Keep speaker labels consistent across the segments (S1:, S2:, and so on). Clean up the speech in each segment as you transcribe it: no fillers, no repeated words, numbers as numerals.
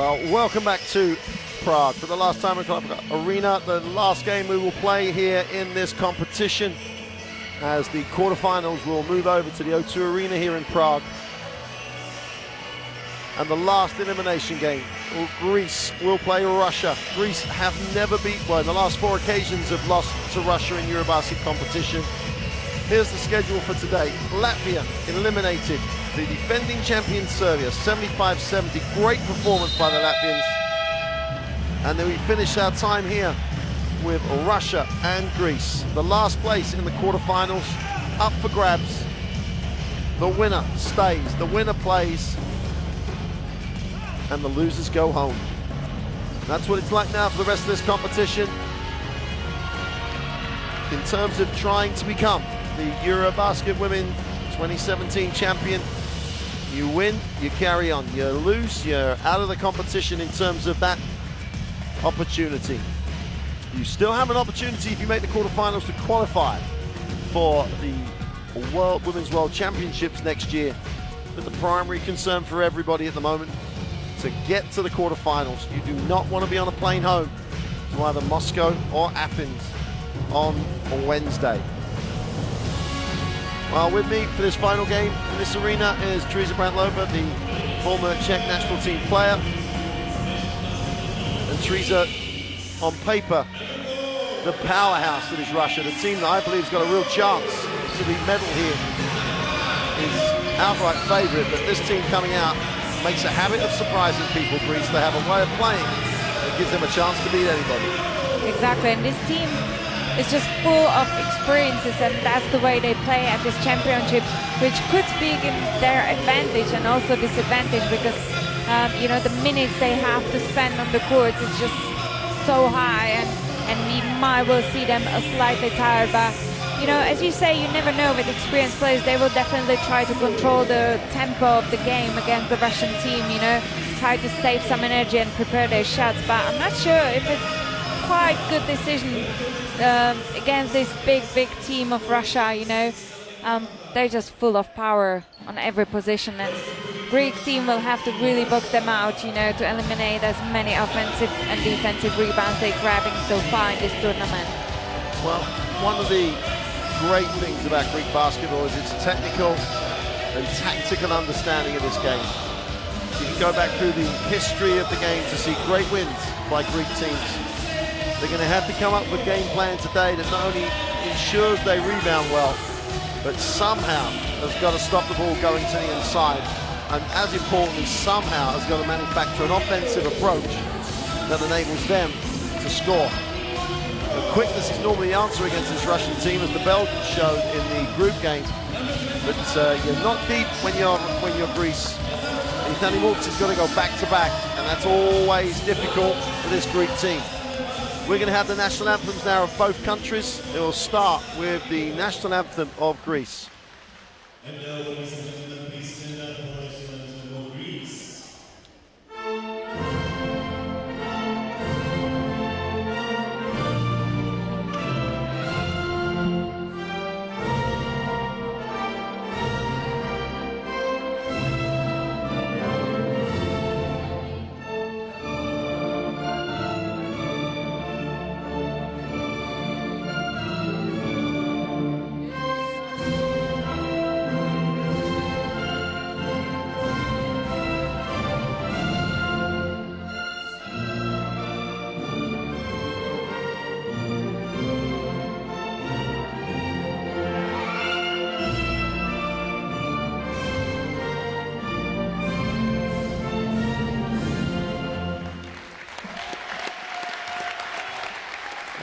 S1: Well, welcome back to Prague for the last time in Club Arena. The last game we will play here in this competition, as the quarterfinals will move over to the O2 Arena here in Prague. And the last elimination game, Greece will play Russia. Greece have never well, in the last 4 occasions have lost to Russia in EuroBasket competition. Here's the schedule for today. Latvia eliminated the defending champion Serbia, 75-70. Great performance by the Latvians. And then we finish our time here with Russia and Greece. The last place in the quarterfinals, up for grabs. The winner stays, the winner plays, and the losers go home. That's what it's like now for the rest of this competition. In terms of trying to become the EuroBasket Women 2017 champion, you win, you carry on. You lose, you're out of the competition in terms of that opportunity. You still have an opportunity if you make the quarterfinals to qualify for the Women's World Championships next year. But the primary concern for everybody at the moment, to get to the quarterfinals. You do not want to be on a plane home to either Moscow or Athens on Wednesday. Well, with me for this final game in this arena is Teresa Brantlova, the former Czech national team player. And Teresa, on paper, the powerhouse that is Russia, the team that I believe has got a real chance to be medal here, is outright favourite. But this team coming out makes a habit of surprising people, Greece. They have a way of playing that gives them a chance to beat anybody.
S2: Exactly, and this team is just full of experiences, and that's the way they play at this championships, which could speak in their advantage and also disadvantage, because you know, the minutes they have to spend on the courts is just so high, and we might well see them slightly tired. But you know, as you say, you never know. With experienced players, they will definitely try to control the tempo of the game against the Russian team, you know, try to save some energy and prepare their shots. But I'm not sure if it's quite good decision against this big team of Russia, you know. They're just full of power on every position, and Greek team will have to really box them out, you know, to eliminate as many offensive and defensive rebounds they're grabbing so far in this tournament.
S1: Well, one of the great things about Greek basketball is its technical and tactical understanding of this game. You can go back through the history of the game to see great wins by Greek teams. They're going to have to come up with a game plan today that not only ensures they rebound well, but somehow has got to stop the ball going to the inside, and as importantly, somehow has got to manufacture an offensive approach that enables them to score. The quickness is normally the answer against this Russian team, as the Belgians showed in the group game. But you're not deep when you're Greece. Ethan Mortis has got to go back to back, and that's always difficult for this Greek team. We're going to have the national anthems now of both countries. It will start with the national anthem of Greece.
S3: And now, ladies and gentlemen, please stand up for the national anthem of Greece.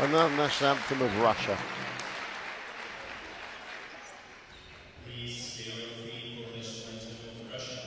S1: Another national anthem of Russia.
S3: Please stay on your feet for the national anthem of Russia.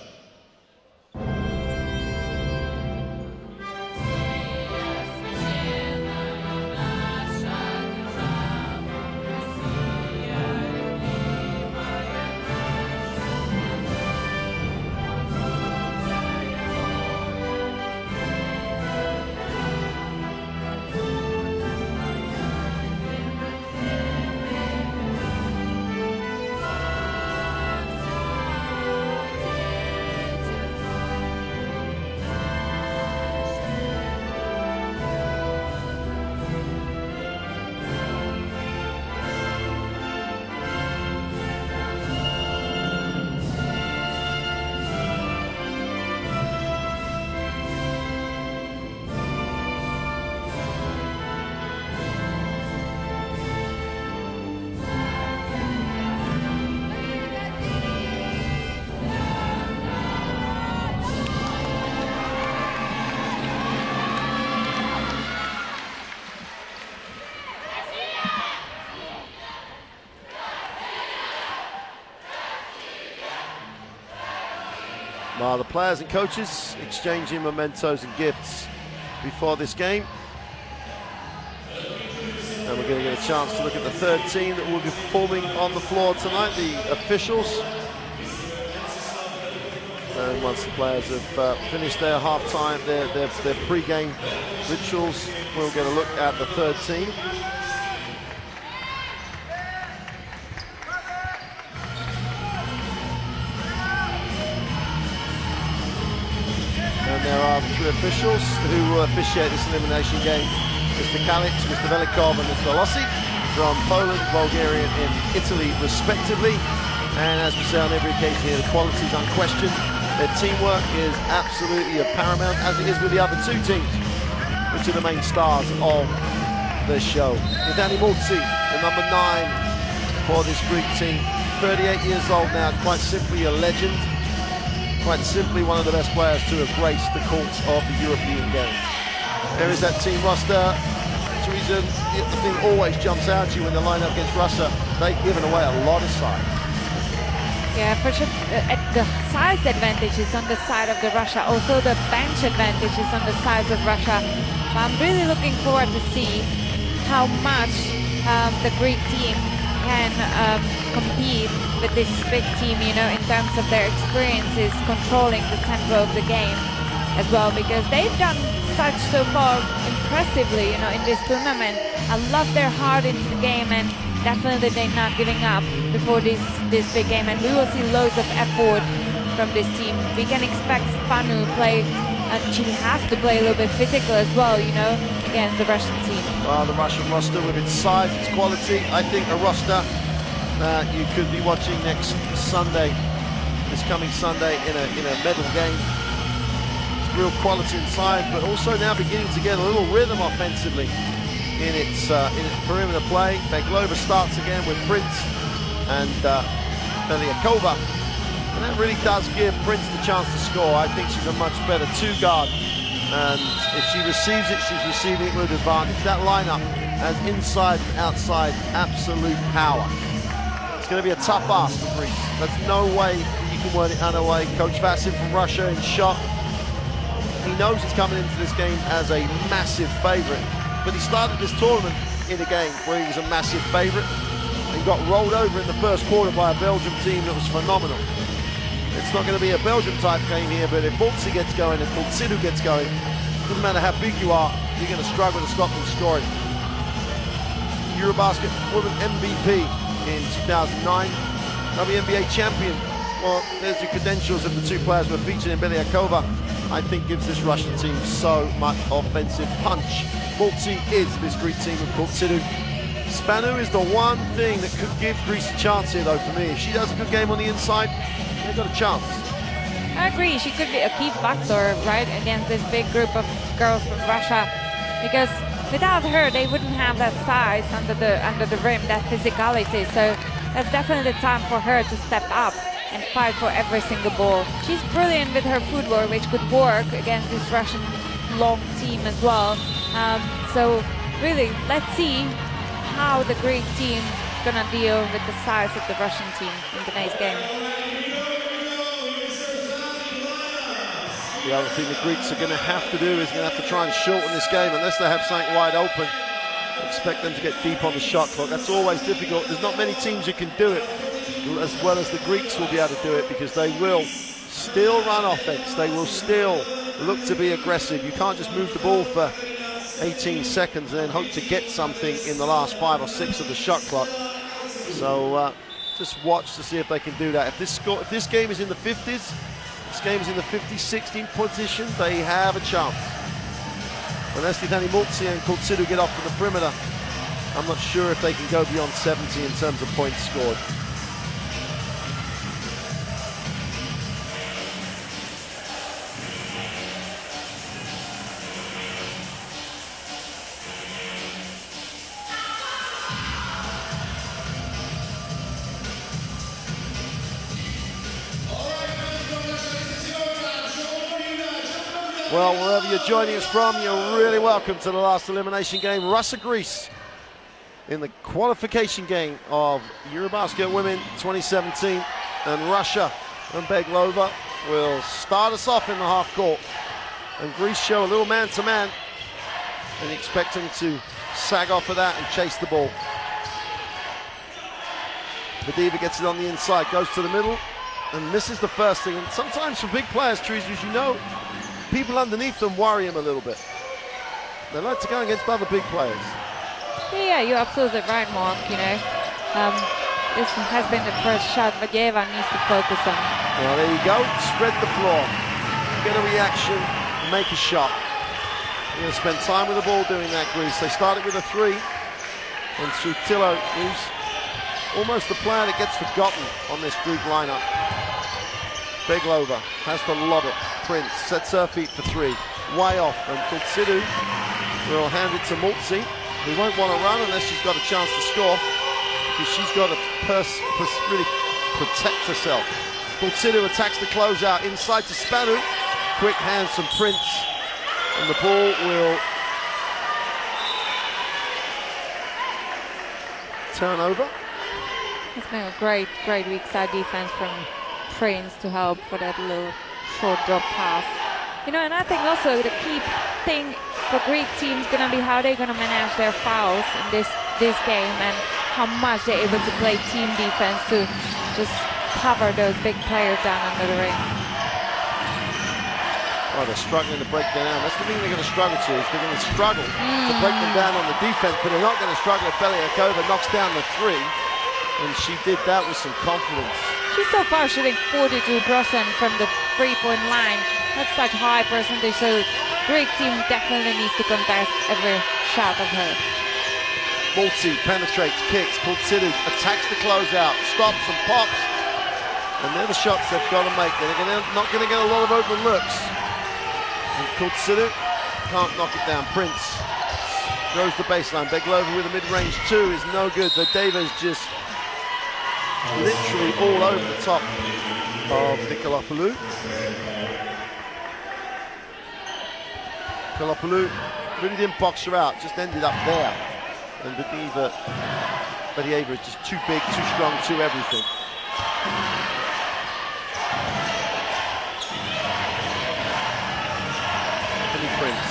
S1: While the players and coaches exchanging mementos and gifts before this game. And we're going to get a chance to look at the third team that will be performing on the floor tonight, the officials. And once the players have finished their half-time, their pre-game rituals, we'll get a look at the third team. And there are the three officials who will officiate this elimination game. Mr. Kalic, Mr. Velikov and Mr. Lossi from Poland, Bulgaria and Italy respectively. And as we say on every occasion here, the quality is unquestioned. Their teamwork is absolutely paramount, as it is with the other two teams, which are the main stars of the show. Ivani Mulci, the number 9 for this Greek team, 38 years old now, quite simply a legend. Quite simply one of the best players to have graced the courts of the European game. There is that team roster. Teresa, the thing always jumps out at you when they line up against Russia. They've given away a lot of size.
S2: Yeah, for sure. The size advantage is on the side of the Russia. Also, the bench advantage is on the side of Russia. I'm really looking forward to see how much the Greek team can compete with this big team, you know, in terms of their experiences controlling the tempo of the game as well, because they've done such so far impressively, you know, in this tournament. I love their heart into the game, and definitely they're not giving up before this big game, and we will see loads of effort from this team. We can expect Spanu play, and she has to play a little bit physical as well, you know, against the Russian team.
S1: Well, the Russian roster with its size, its quality, I think a roster that you could be watching next Sunday, this coming Sunday in a medal game. It's real quality and size, but also now beginning to get a little rhythm offensively in its perimeter play. Beglova starts again with Prince and Beliakova, and that really does give Prince the chance to score. I think she's a much better two-guard, and if she receives it, she's receiving it with advantage. That lineup has inside and outside absolute power. It's going to be a tough ask for Greece. There's no way you can win it another way. Coach Vassin from Russia in shot. He knows he's coming into this game as a massive favourite, but he started this tournament in a game where he was a massive favourite. He got rolled over in the first quarter by a Belgium team that was phenomenal. It's not going to be a Belgium type game here, but if Mulci gets going and Kultsidu gets going, doesn't matter how big you are, you're going to struggle to stop them scoring. EuroBasket Women MVP in 2009, WNBA champion. Well, there's the credentials of the two players who are featured in Beliakova. I think gives this Russian team so much offensive punch. Mulci is this Greek team with Kultsidu. Spanu is the one thing that could give Greece a chance here, though, for me. If she does a good game on the inside, they've got a chance.
S2: I agree, she could be a key factor, right, against this big group of girls from Russia, because without her, they wouldn't have that size under the rim, that physicality. So that's definitely the time for her to step up and fight for every single ball. She's brilliant with her footwork, which could work against this Russian long team as well. So really, let's see how the Greek team is gonna deal with the size of the Russian team in today's game.
S1: The other thing the Greeks are going to have to do is going to have to try and shorten this game unless they have something wide open. Expect them to get deep on the shot clock. That's always difficult. There's not many teams who can do it as well as the Greeks will be able to do it, because they will still run offense. They will still look to be aggressive. You can't just move the ball for 18 seconds and then hope to get something in the last 5 or 6 of the shot clock. So just watch to see if they can do that. If this game is in the 50s, this game is in the 50-16 position, they have a chance. Unless Ivani Mulci and Kultsidu get off to the perimeter, I'm not sure if they can go beyond 70 in terms of points scored. Well, wherever you're joining us from, you're really welcome to the last elimination game. Russia-Greece in the qualification game of EuroBasket Women 2017. And Russia and Beglova will start us off in the half court. And Greece show a little man-to-man. And you expect him to sag off of that and chase the ball. Vadiva gets it on the inside, goes to the middle, and misses the first thing. And sometimes for big players, Teresa, as you know, people underneath them worry him a little bit. They like to go against other big players.
S2: Yeah, you're absolutely right, Mark. This has been the first shot Vadiva needs to focus on.
S1: Well, there you go. Spread the floor. Get a reaction, make a shot. You're going to spend time with the ball doing that, Greece. They started with a 3. And Sutillo, who's almost the player that gets forgotten on this Greek lineup. Beglova has to lob it. Prince sets her feet for 3. Way off. And Kultsidu will hand it to Multzi, who won't want to run unless she's got a chance to score, because she's got to really protect herself. Kultsidu attacks the closeout inside to Spanu. Quick hands from Prince. And the ball will turn over.
S2: It's been a great weak side defense from Prince to help for that little short drop pass. And I think also the key thing for Greek team is going to be how they're going to manage their fouls in this game, and how much they're able to play team defense to just cover those big players down under the ring.
S1: Oh, they're struggling to break them down. That's the thing they're going to struggle to, is they're going to struggle to break them down on the defense, but they're not going to struggle if Beliakova knocks down the 3. And she did that with some confidence.
S2: She's so far shooting 42% from the 3-point line. That's such high percentage, so Greek team definitely needs to contest every shot of her.
S1: Multi penetrates, kicks, Kultsidu attacks the closeout, stops and pops. And they're the shots they've got to make. They're not going to get a lot of open looks. And Kultsidu can't knock it down. Prince throws the baseline. Beglova with a mid-range 2 is no good. Vadeva's just literally all over the top of Nikolapoulou. Nikolapoulou really didn't box her out, just ended up there. And Vadiva is just too big, too strong, too everything. Prince.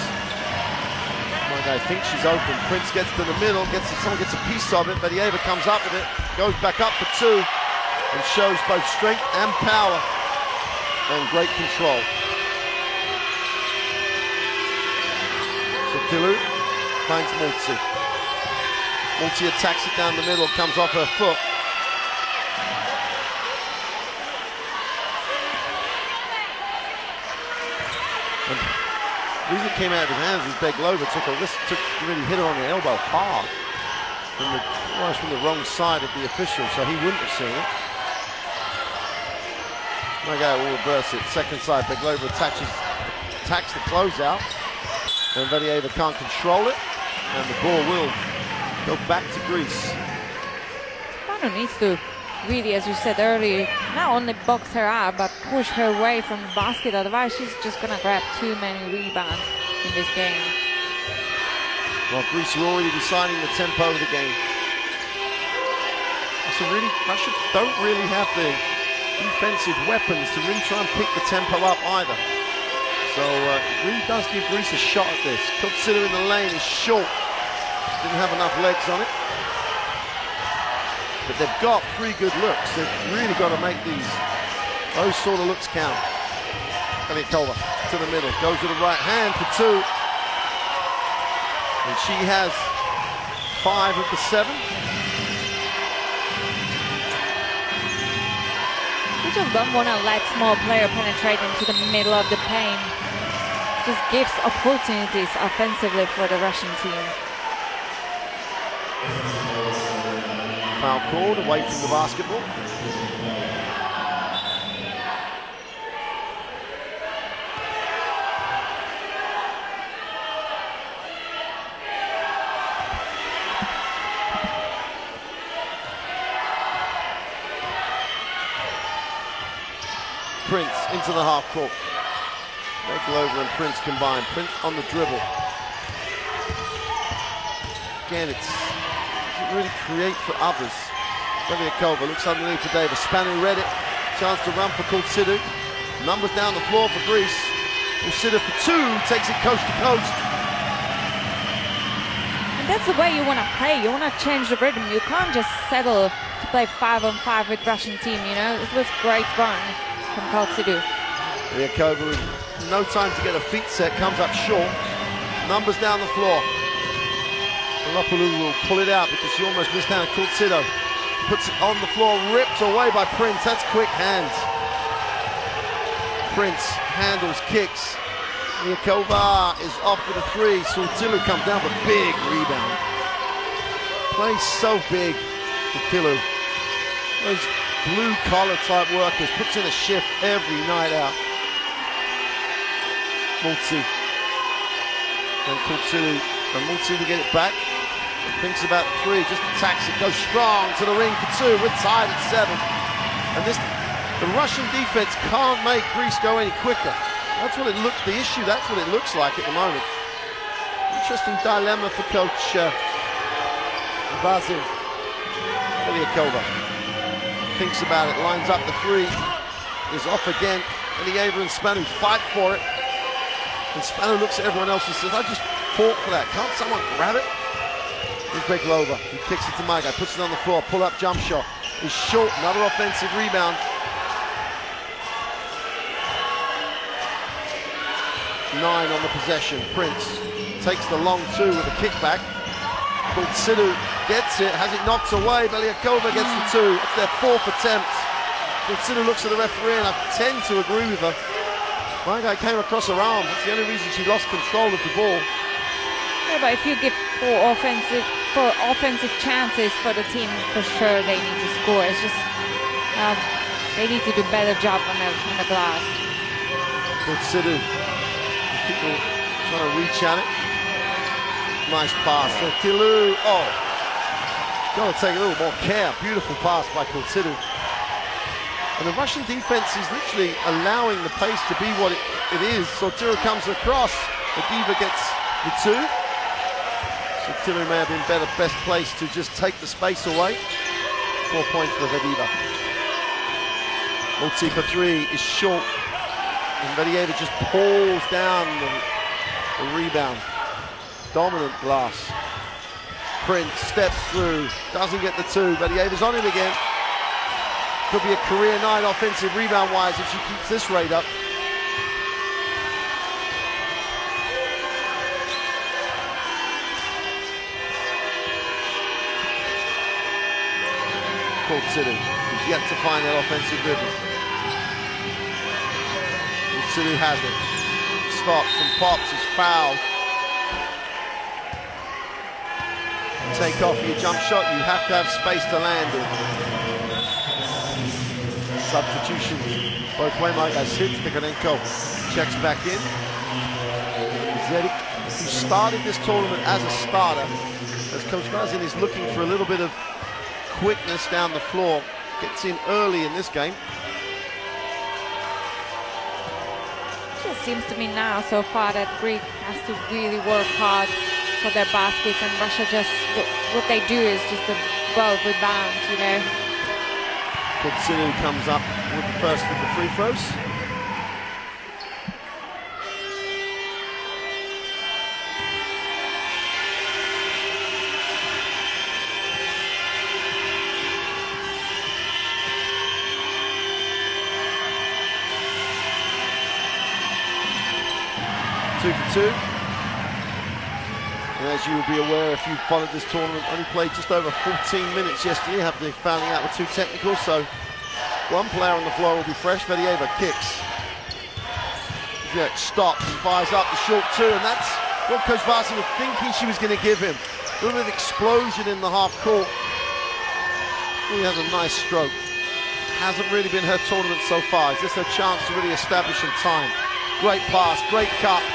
S1: I think she's open. Prince gets to the middle, someone gets a piece of it, but Vadiva comes up with it, goes back up for 2, and shows both strength and power and great control. So Tilu finds Multi. Multi attacks it down the middle, comes off her foot. The reason it came out of his hands was Beglova really hit her on the elbow hard, almost from the wrong side of the official, so he wouldn't have seen it. Okay, we'll reverse it. Second side, Beglova attacks the closeout, and Vadieva can't control it, and the ball will go back to Greece.
S2: Spanu needs to really, as you said earlier, not only box her out, but push her away from the basket. Otherwise, she's just going to grab too many rebounds in this game.
S1: Well, Greece are already deciding the tempo of the game. So really, Russia don't really have the defensive weapons to really try and pick the tempo up either. So it really does give Greece a shot at this. Kultsidu in the lane is short. Didn't have enough legs on it. But they've got 3 good looks. They've really got to make those sort of looks count. Beliakova to the middle, goes with the right hand for 2. And she has 5 of the 7.
S2: You just don't want to let small player penetrate into the middle of the paint. Just gives opportunities offensively for the Russian team.
S1: Foul called away from the basketball. Prince into the half court. Beglova and Prince combined. Prince on the dribble. Again, it doesn't really create for others. Beliakova looks underneath for Davis. Spanu read it. Chance to run for Kultsidu. Numbers down the floor for Greece. Kusida for two, takes it coast to coast.
S2: And that's the way you want to play. You want to change the rhythm. You can't just settle to play 5-on-5 with Russian team, you know. It was great run from Kusida.
S1: Ryakova with no time to get a feet set, comes up short. Numbers down the floor. Velopoulou will pull it out because she almost missed down. Kusida puts it on the floor, ripped away by Prince. That's quick hands. Prince handles, kicks. Ryakova is off with a three. Sultilu comes down for big rebound. Plays so big for Tilu. Those blue-collar type workers, puts in a shift every night out. Multi. And Sultilu, and Multi to get it back. Thinks about the three, just attacks it, goes strong to the ring for two. We're tied at 7. And the Russian defense can't make Greece go any quicker. That's what it looks, the issue, that's what it looks like at the moment. Interesting dilemma for coach Vasil. Ryakova thinks about it, lines up the three, is off again. Elieva and Spanu fight for it. And Spanu looks at everyone else and says, I just fought for that. Can't someone grab it? Here's Beglova. He kicks it to my guy, puts it on the floor, pull-up jump shot. He's short, another offensive rebound. 9 on the possession. Prince takes the long two with a kickback. Kusida gets it, has it knocked away. Ryakova gets the two. It's their 4th attempt. Kusida looks at the referee, and I tend to agree with her. My guy came across her arm. That's the only reason she lost control of the ball.
S2: Yeah, but if you give four offensive chances for the team, for sure they need to score. It's just they need to do a better job on the glass.
S1: Kusida, people trying to reach at it. Nice pass. So Tilu, got to take a little more care. Beautiful pass by Kusida. And the Russian defense is literally allowing the pace to be what it is. Sortiro comes across. Vediva gets the two. Sortiro may have been best placed to just take the space away. 4 points for Vediva. Multi for three is short. And Vediva just pulls down the rebound. Dominant glass. Prince steps through, doesn't get the two. Vediva's on him again. Could be a career night offensive rebound-wise if she keeps this rate up. Kusida is yet to find that offensive rhythm. Kusida has it. Stops and pops, is fouled. Take off your jump shot, you have to have space to land in. Substitution both way. My guy sits. Tikhonenko checks back in. Zedik, who started this tournament as a starter, as Coach Vasil is looking for a little bit of quickness down the floor, gets in early in this game.
S2: It just seems to me now so far that Greek has to really work hard for their baskets, and Russia just, what they do is just a well rebound, you know.
S1: Kusida comes up with the first of the free throws. Two for two. And as you will be aware, if you followed this tournament, only played just over 14 minutes yesterday after they fouling out with 2 technicals, so one player on the floor will be fresh. Vedieva kicks. Jet stops, fires up the short two, and that's what Coach Vasil was thinking she was going to give him. A little bit of explosion in the half court. He has a nice stroke. Hasn't really been her tournament so far. Is this her chance to really establish some time? Great pass, great cut.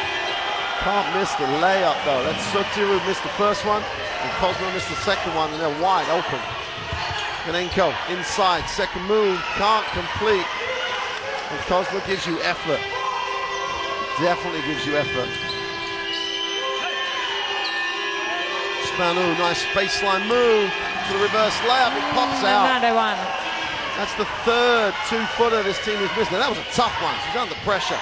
S1: Can't miss the layup though. That's Sotiru missed the first one, and Kozma missed the second one, and they're wide open. Tikhonenko inside, second move, can't complete. And Kozma gives you effort. Definitely gives you effort. Spanu, nice baseline move to the reverse layup, it pops out.
S2: Another one.
S1: That's the third two-footer this team is missing. That was a tough one. She's under pressure.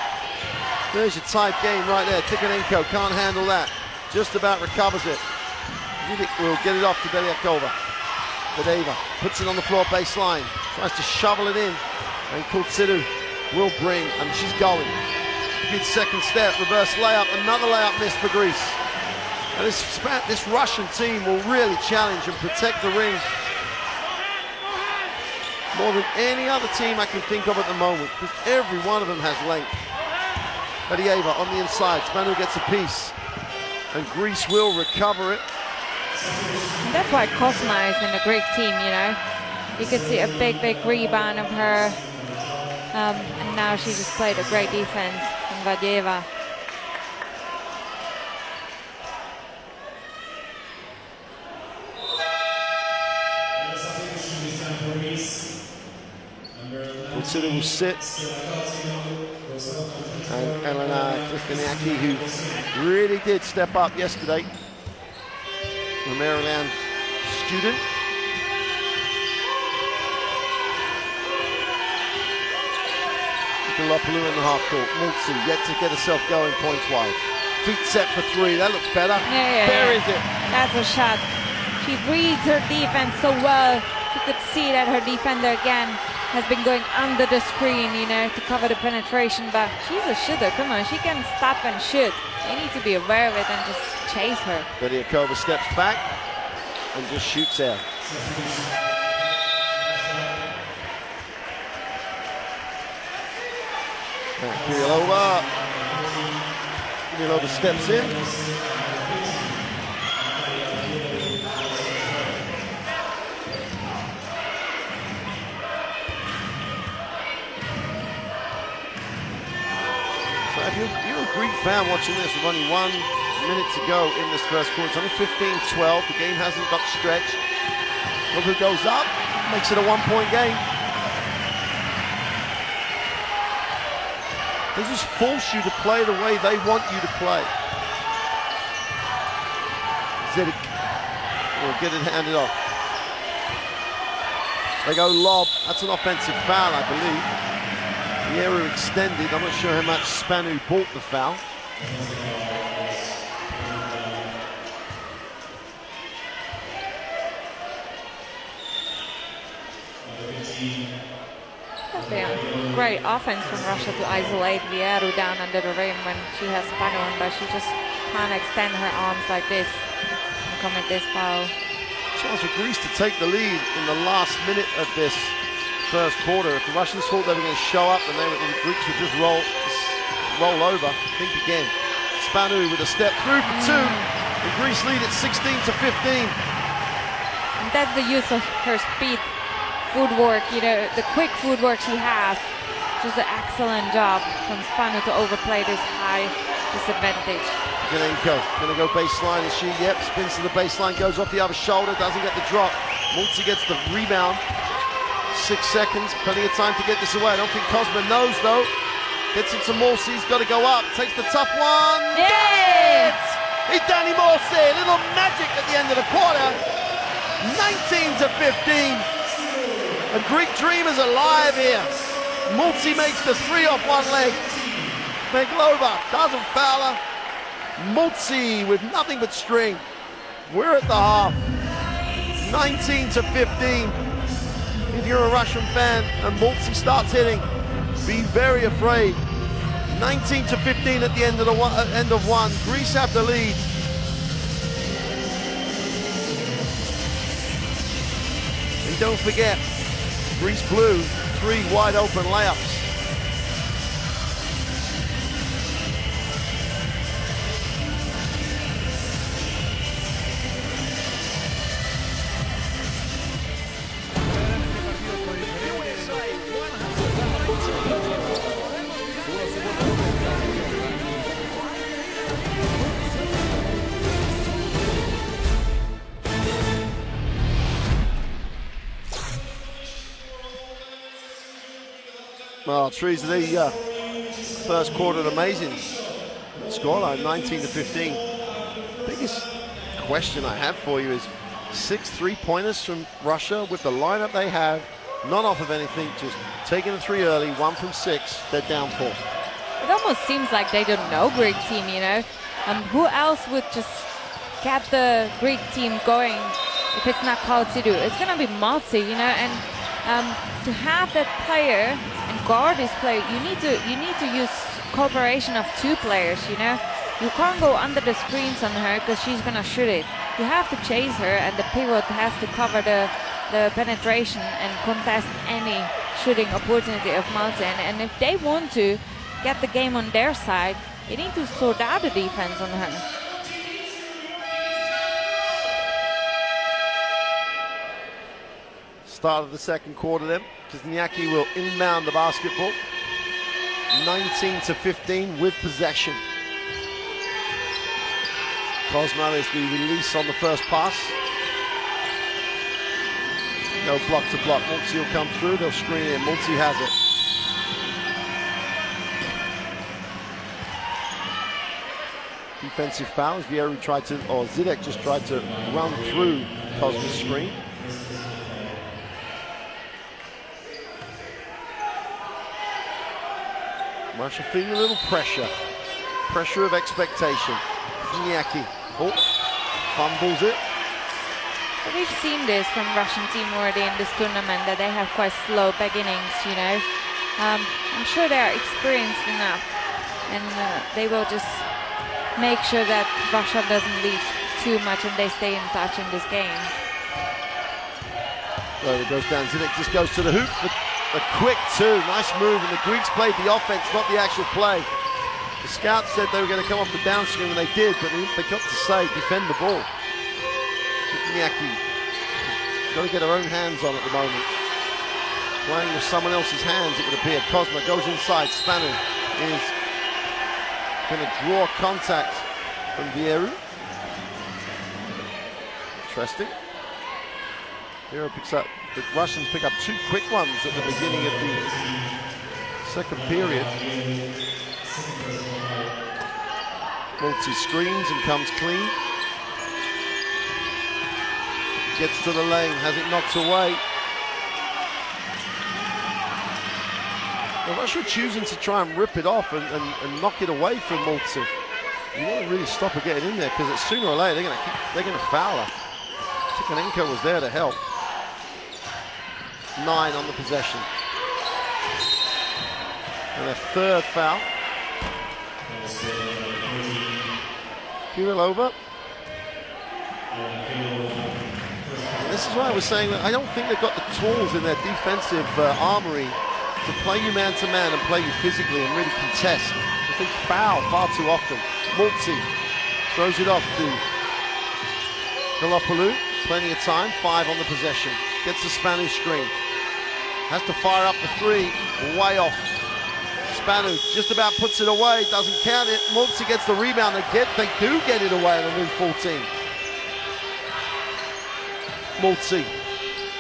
S1: There's your tight game right there. Tikhonenko can't handle that. Just about recovers it. Will get it off to Belyakova. Bedeva puts it on the floor baseline. Tries to shovel it in. And Kultsidu will bring, and she's going. Good second step, reverse layup. Another layup missed for Greece. And this Russian team will really challenge and protect the ring more than any other team I can think of at the moment, because every one of them has length. Bedieva on the inside, Spanu gets a piece, and Greece will recover it.
S2: And that's why Kosma is in the Greek team, you know. You could see a big rebound of her, and now she just played a great defense from Bedieva.
S1: Kultsidu will sit, and Elena Kristeniaki, who really did step up yesterday, the Maryland student. Nikolopoulos in the half court. Multsi yet to get herself going points-wise. Feet set for three. That looks better. Buries it.
S2: That's a shot. She reads her defense so well. You could see that her defender again has been going under the screen, you know, to cover the penetration. But she's a shooter. Come on, she can stop and shoot. They need to be aware of it and just chase her.
S1: Bediakova steps back and just shoots out. Kirilova steps in. So if you're a Greek fan watching this with only 1 minute to go in this first quarter, it's only 15-12. The game hasn't got stretched. Look who goes up, makes it a 1-point game. They just force you to play the way they want you to play. Zidic will get it handed off. They go lob. That's an offensive foul, I believe. The area extended. I'm not sure how much Spanu bought the foul.
S2: Great offense from Russia to isolate Vieru down under the rim when she has Spanu on, but she just can't extend her arms like this and commit this foul.
S1: Chance for Greece to take the lead in the last minute of this first quarter. If the Russians thought they were going to show up and the Greeks would just roll over, think again. Spanu with a step through for two. The Greece lead at 16-15.
S2: And that's the use of her speed. Footwork, you know, the quick footwork she has. Just an excellent job from Spanu to overplay this high disadvantage.
S1: Tikhonenko gonna go baseline, and she, spins to the baseline, goes off the other shoulder, doesn't get the drop. Multi gets the rebound. 6 seconds, plenty of time to get this away. I don't think Kosma knows though. Gets it to Morsi, he's got to go up, takes the tough one.
S2: Yes!
S1: It's Danny Morsi, a little magic at the end of the quarter. 19-15. A Greek dream is alive here. Multi makes the three off one leg. Meglova doesn't foul her. Multi with nothing but string. We're at the half. 19-15. If you're a Russian fan and Multi starts hitting, be very afraid. 19-15 at the end of one. Greece have the lead. And don't forget, Greece blue, 3 wide open layups. Well, Teresa, the first quarter, an amazing scoreline, 19-15. Biggest question I have for you is 6 3-pointers from Russia with the lineup they have not off of anything, just taking the 3 early, 1 from 6, they're down 4.
S2: It almost seems like they don't know Greek team, you know. Who else would just get the Greek team going if it's not Kalsidou? It's gonna be Maltzi, you know, and to have that player and guard this player, you need to use cooperation of 2 players, you know. You can't go under the screens on her because she's gonna shoot it. You have to chase her, and the pivot has to cover the penetration and contest any shooting opportunity of Malta. And if they want to get the game on their side, you need to sort out the defense on her.
S1: Start of the second quarter then. Kuzniacki will inbound the basketball. 19-15 with possession. Cosmo is the release on the first pass. No block to block. Multi will come through. They'll screen in. Multi has it. Defensive fouls. Vieru tried to, or Zidek just tried to run through Cosmo's screen. Russia feeling a little pressure. Pressure of expectation. Kuzniacki. Oh, fumbles it.
S2: We've seen this from Russian team already in this tournament, that they have quite slow beginnings, you know. I'm sure they are experienced enough, and they will just make sure that Russia doesn't lead too much and they stay in touch in this game.
S1: Well, it goes down. Zidek just goes to the hoop. A quick 2. Nice move, and the Greeks played the offense, not the actual play. The scouts said they were going to come off the down screen, and they did, but they got to say, defend the ball. Kuzniacki, got to get her own hands on at the moment. Playing with someone else's hands, it would appear. Cosmo goes inside. Spanu is going to draw contact from Vieru. Interesting. Vieru picks up, the Russians pick up 2 quick ones at the beginning of the second period. Multi screens and comes clean. Gets to the lane, has it knocked away. Well, Russia choosing to try and rip it off and knock it away from Multi. You want to really stop her getting in there, because sooner or later they're going to foul her. Tikhonenko was there to help. 9 on the possession. And a 3rd foul. Kirilova. This is why I was saying that I don't think they've got the tools in their defensive armory to play you man-to-man and play you physically and really contest. I think foul far too often. Multi throws it off to Galopoulou. Plenty of time, 5 on the possession. Gets the Spanish screen. Has to fire up the 3, way off. Spanu just about puts it away, doesn't count it. Multi gets the rebound. They do get it away on the move 14. Multi,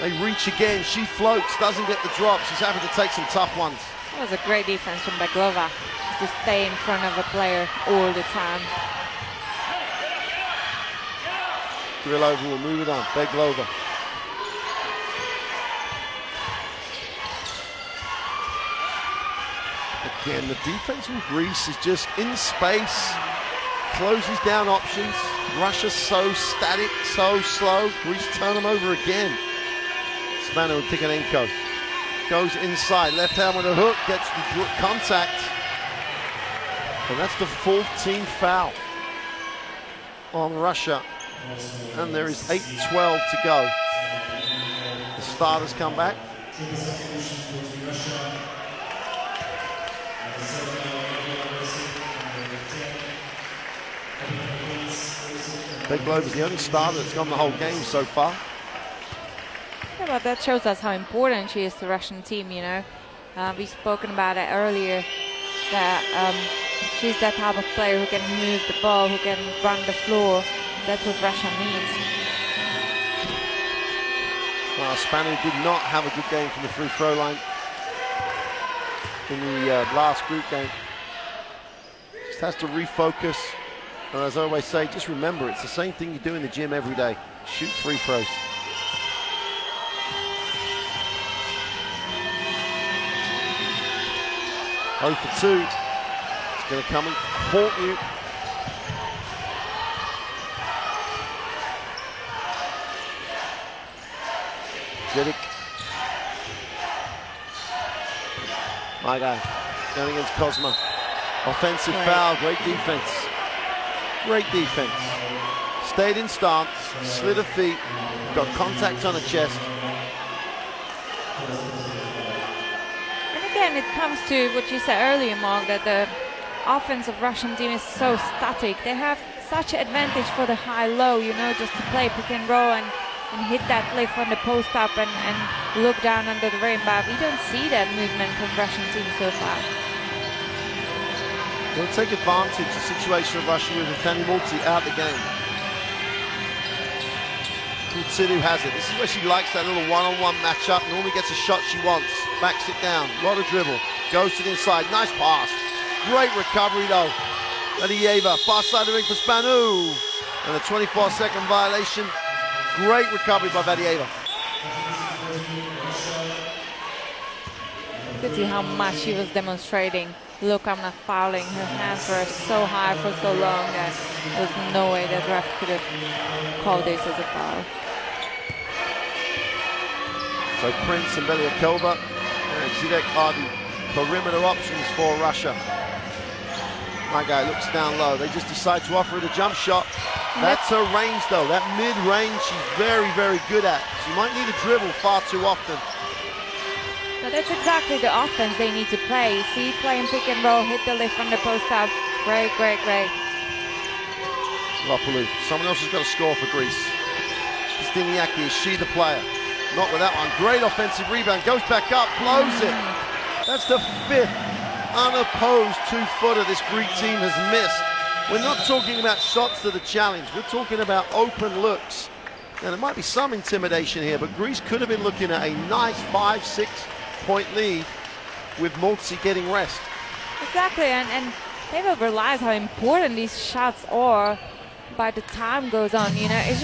S1: they reach again. She floats, doesn't get the drop. She's having to take some tough ones.
S2: That was a great defense from Beglova, to stay in front of a player all the time.
S1: Kirilova will move it on. Beglova. Again, the defense from Greece is just in space, closes down options. Russia's so static, so slow. Greece turn them over again. Spano and Tikhonenko goes inside, left hand with a hook, gets the contact, and that's the 14th foul on Russia. And there is 8:12 to go. The starters come back. Beglova is the only starter that's gone the whole game so far.
S2: Yeah, but that shows us how important she is to the Russian team, you know. We've spoken about it earlier, that she's that type of player who can move the ball, who can run the floor. That's what Russia needs.
S1: Well, Spanu did not have a good game from the free throw line in the last group game. Just has to refocus. And as I always say, just remember, it's the same thing you do in the gym every day. Shoot free throws. 0 for 2. It's going to come and haunt you. Jidik. My guy going against Kozma. Offensive foul, great defense. Great defense. Stayed in stance, slid her feet, got contact on her chest.
S2: And again, it comes to what you said earlier, Mark, that the offensive Russian team is so static. They have such an advantage for the high-low, you know, just to play pick and roll and hit that lift on the post-up and look down under the rim. But we don't see that movement from Russian team so far.
S1: They'll take advantage of the situation of Russia with Nathaniel Multi out the game. Kutsilu has it. This is where she likes that little one-on-one matchup. Normally gets a shot she wants. Backs it down. A lot of dribble. Goes to the inside. Nice pass. Great recovery though. Vadieva, far side of the ring for Spanu. And a 24-second violation. Great recovery by Vadieva.
S2: You could see how much she was demonstrating. Look, I'm not fouling. Her hands were so high for so long that there was no way that ref could have called this as a foul.
S1: So Prince and Belyakova and Zidek are the perimeter options for Russia. My guy looks down low. They just decide to offer her the jump shot. That's her range though. That mid-range she's very, very good at. She might need a dribble far too often.
S2: But that's exactly the offense they need to play. See, playing pick and roll, hit the lift from the post up. Great, great, great.
S1: Lopoulou. Someone else has got to score for Greece. Stiniaki, is she the player? Not with that one. Great offensive rebound. Goes back up, blows it. That's the 5th unopposed 2-footer this Greek team has missed. We're not talking about shots that are challenged. We're talking about open looks. Now, there might be some intimidation here, but Greece could have been looking at a nice 5-6 point lead with Multi getting rest.
S2: Exactly, and they will realize how important these shots are by the time goes on. You know, it's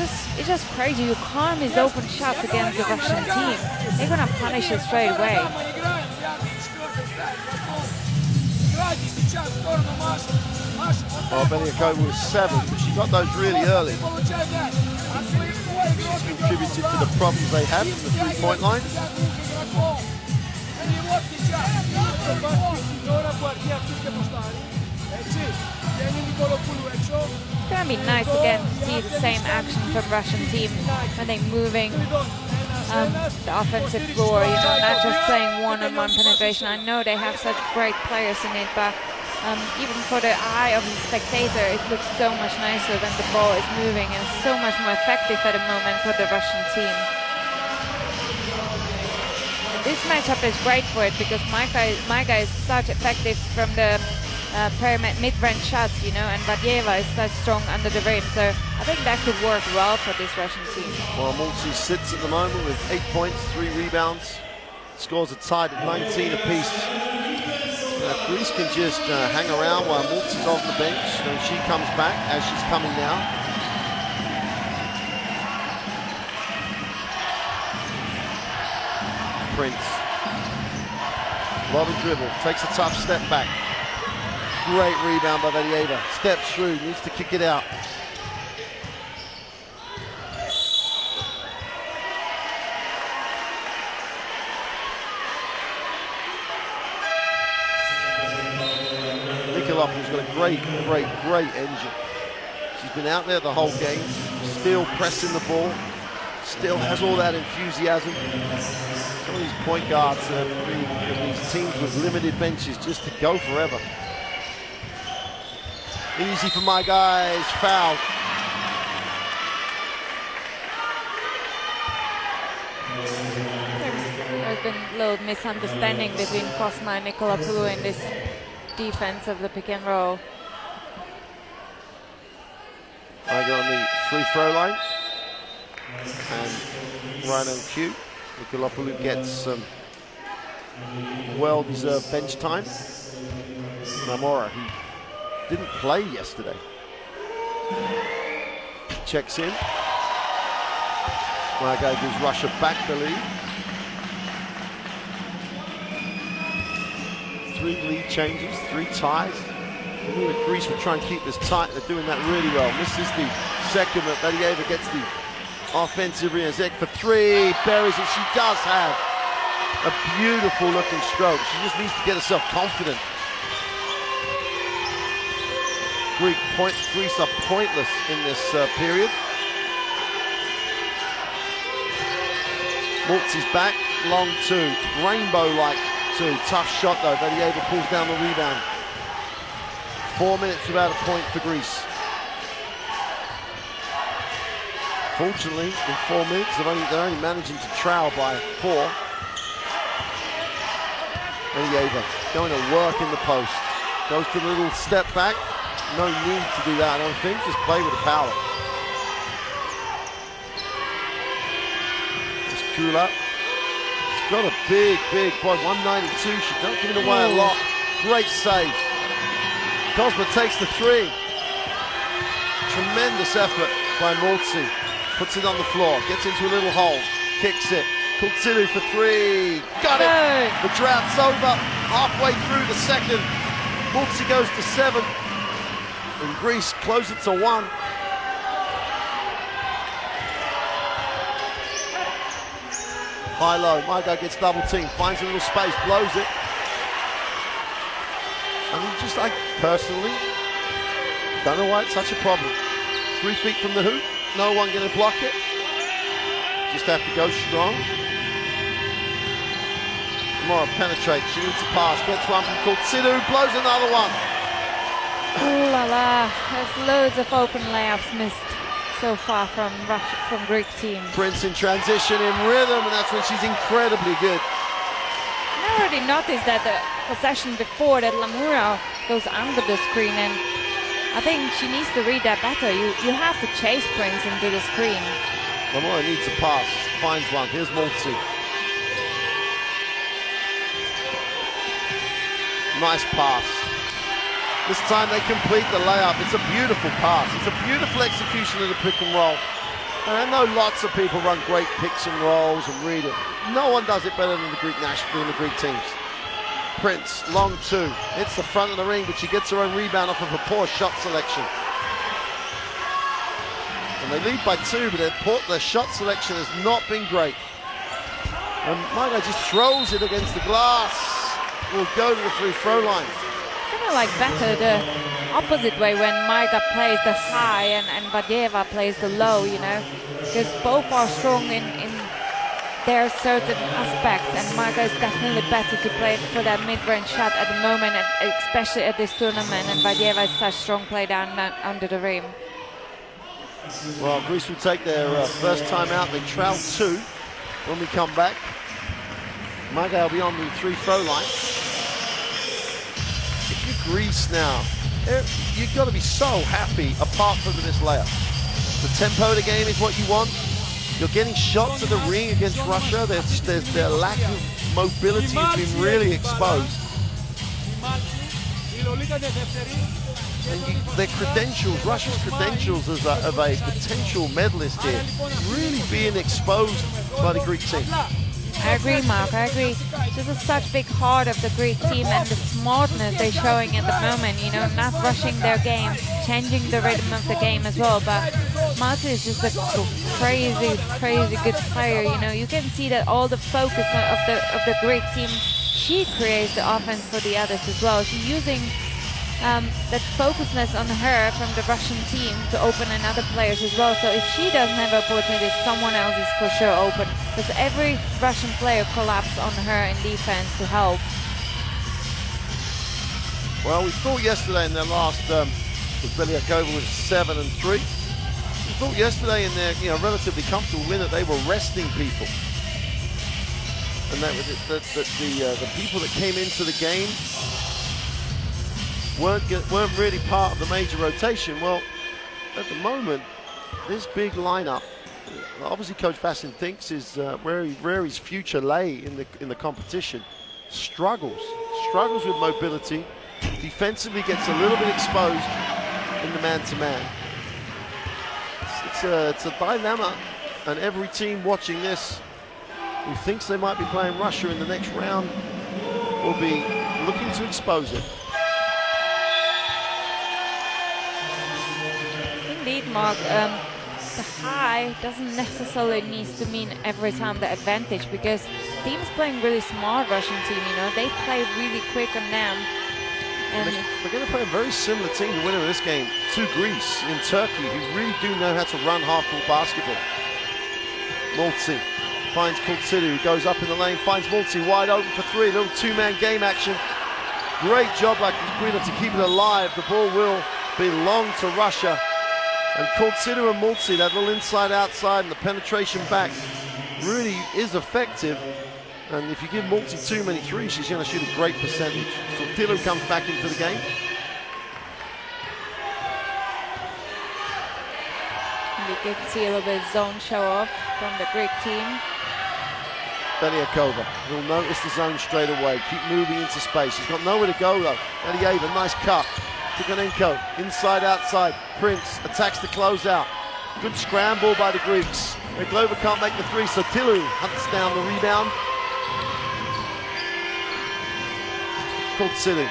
S2: just crazy. You can't miss open shots against the Russian team. They're gonna punish it straight away.
S1: Well, Belyakova was 7, but she got those really early. She's contributed to the problems they have from the three-point line.
S2: It's gonna be nice again to see the same action from Russian team when they're moving the offensive floor, you know, not just playing one-on-one penetration. I know they have such great players in it, but even for the eye of the spectator, it looks so much nicer when the ball is moving and so much more effective at the moment for the Russian team. And this matchup is great for it because my guy is such effective from the mid-range shots, you know, and Vadieva is such strong under the rim, so I think that could work well for this Russian team.
S1: Well, Multi sits at the moment with 8 points, 3 rebounds. Scores are tied at 19 apiece. If Greece can just hang around while Multi's off the bench, then she comes back as she's coming now. Prince. Loving dribble, takes a tough step back. Great rebound by Vadieva. Steps through, needs to kick it out. Nikolopoulos got a great engine. She's been out there the whole game, still pressing the ball, still has all that enthusiasm. Some of these point guards these teams with limited benches just to go forever. Easy for my guys, foul.
S2: There's been a little misunderstanding between Kozma and Nikolapoulou in this defense of the pick and roll.
S1: I go on the free throw line. And right on cue, Nikolapoulou gets some well-deserved bench time. Namora, who didn't play yesterday, checks in. My guy gives Russia back the lead. 3 lead changes, 3 ties. I knew that Greece would try and keep this tight. They're doing that really well. This is the second that Vadieva gets the offensive Riazek for 3, buries it. She does have a beautiful looking stroke. She just needs to get herself confident. Greece are pointless in this period. Maltzy's back, long 2, rainbow-like 2. Tough shot though, Vadieva pulls down the rebound. 4 minutes without a point for Greece. Fortunately, in 4 minutes, they're only managing to trail by 4. Vadieva going to work in the post. Goes to the little step back. No need to do that, I don't think. Just play with the power. It's Kula. She's got a big point. 192. She's not giving away a lot. Great save. Kozma takes the 3. Tremendous effort by Maltzy. Puts it on the floor. Gets into a little hole. Kicks it. Kultsilu for 3. Got it. The drought's over. Halfway through the second. Maltzy goes to 7. And Greece close it to 1. High-low. Maiga gets double team. Finds a little space. Blows it. I mean, just like personally, don't know why it's such a problem. 3 feet from the hoop. No one going to block it. Just have to go strong. Mora penetrates. She needs to pass. Gets one from Kultsilu. Blows another one.
S2: Oh la la. There's loads of open layups missed so far from Greek team.
S1: Prince in transition, in rhythm, and that's when she's incredibly good.
S2: I already noticed that the possession before that Lamura goes under the screen, and I think she needs to read that better. You have to chase Prince into the screen.
S1: Lamura needs a pass. Finds one. Here's Maltzy. Nice pass. This time they complete the layup. It's a beautiful pass. It's a beautiful execution of the pick and roll. And I know lots of people run great picks and rolls and read it. No one does it better than the Greek teams. Prince, long 2. Hits the front of the ring, but she gets her own rebound off of a poor shot selection. And they lead by 2, but their shot selection has not been great. And Maiga just throws it against the glass. Will go to the free throw line.
S2: I kind of like better the opposite way when Maiga plays the high and Vadieva plays the low, you know, because both are strong in their certain aspects, and Maiga is definitely better to play for that mid-range shot at the moment, especially at this tournament, and Vadieva is such strong play down under the rim.
S1: Well, Greece will take their first time out. They trail 2 when we come back. Maiga will be on the free throw line. If you're Greece now, you've got to be so happy apart from this layup. The tempo of the game is what you want. You're getting shots at the ring against Russia. Their lack of mobility has been really exposed. And their credentials, Russia's credentials as of a potential medalist here, really being exposed by the Greek team.
S2: I agree, Mark, I agree. This is such big heart of the Greek team and the smartness they're showing at the moment, you know, not rushing their game, changing the rhythm of the game as well. But Maltzy is just a crazy good player, you know. You can see that all the focus of the Greek team, she creates the offense for the others as well. She's using that focusness on her from the Russian team to open another players as well. So if she doesn't have opportunities, someone else is for sure open, because every Russian player collapsed on her in defense to help.
S1: Well, we thought yesterday in their last, with Belyakova was 7-3. We thought yesterday in their relatively comfortable win that they were resting people, and that the people that came into the game weren't really part of the major rotation. Well, at the moment, this big lineup, obviously Coach Vassin thinks is where his future lay in the competition. Struggles with mobility, defensively gets a little bit exposed in the man-to-man. It's a dilemma, and every team watching this who thinks they might be playing Russia in the next round will be looking to expose it.
S2: Indeed, Mark. The high doesn't necessarily need to mean every time the advantage, because teams playing really smart Russian team, you know, they play really quick on them. And
S1: they're going to play a very similar team to winner of this game to Greece in Turkey, who really do know how to run half-court basketball. Multi finds Kultsidu, who goes up in the lane, finds Multi wide open for three. Little two-man game action. Great job by Aquino to keep it alive. The ball will belong to Russia. And Kultsidu and Multi, that little inside-outside and the penetration back really is effective. And if you give Multi too many threes, she's going to shoot a great percentage. So Tilu comes back into the game.
S2: we could see a little bit of zone show off from the Greek team.
S1: Beliakova will notice the zone straight away, keep moving into space. She's got nowhere to go though. Believa, nice cut. Tikhonenko, inside, outside. Prince attacks the closeout. Good scramble by the Greeks. Beglova can't make the three, so Tilu hunts down the rebound. Kultsidu.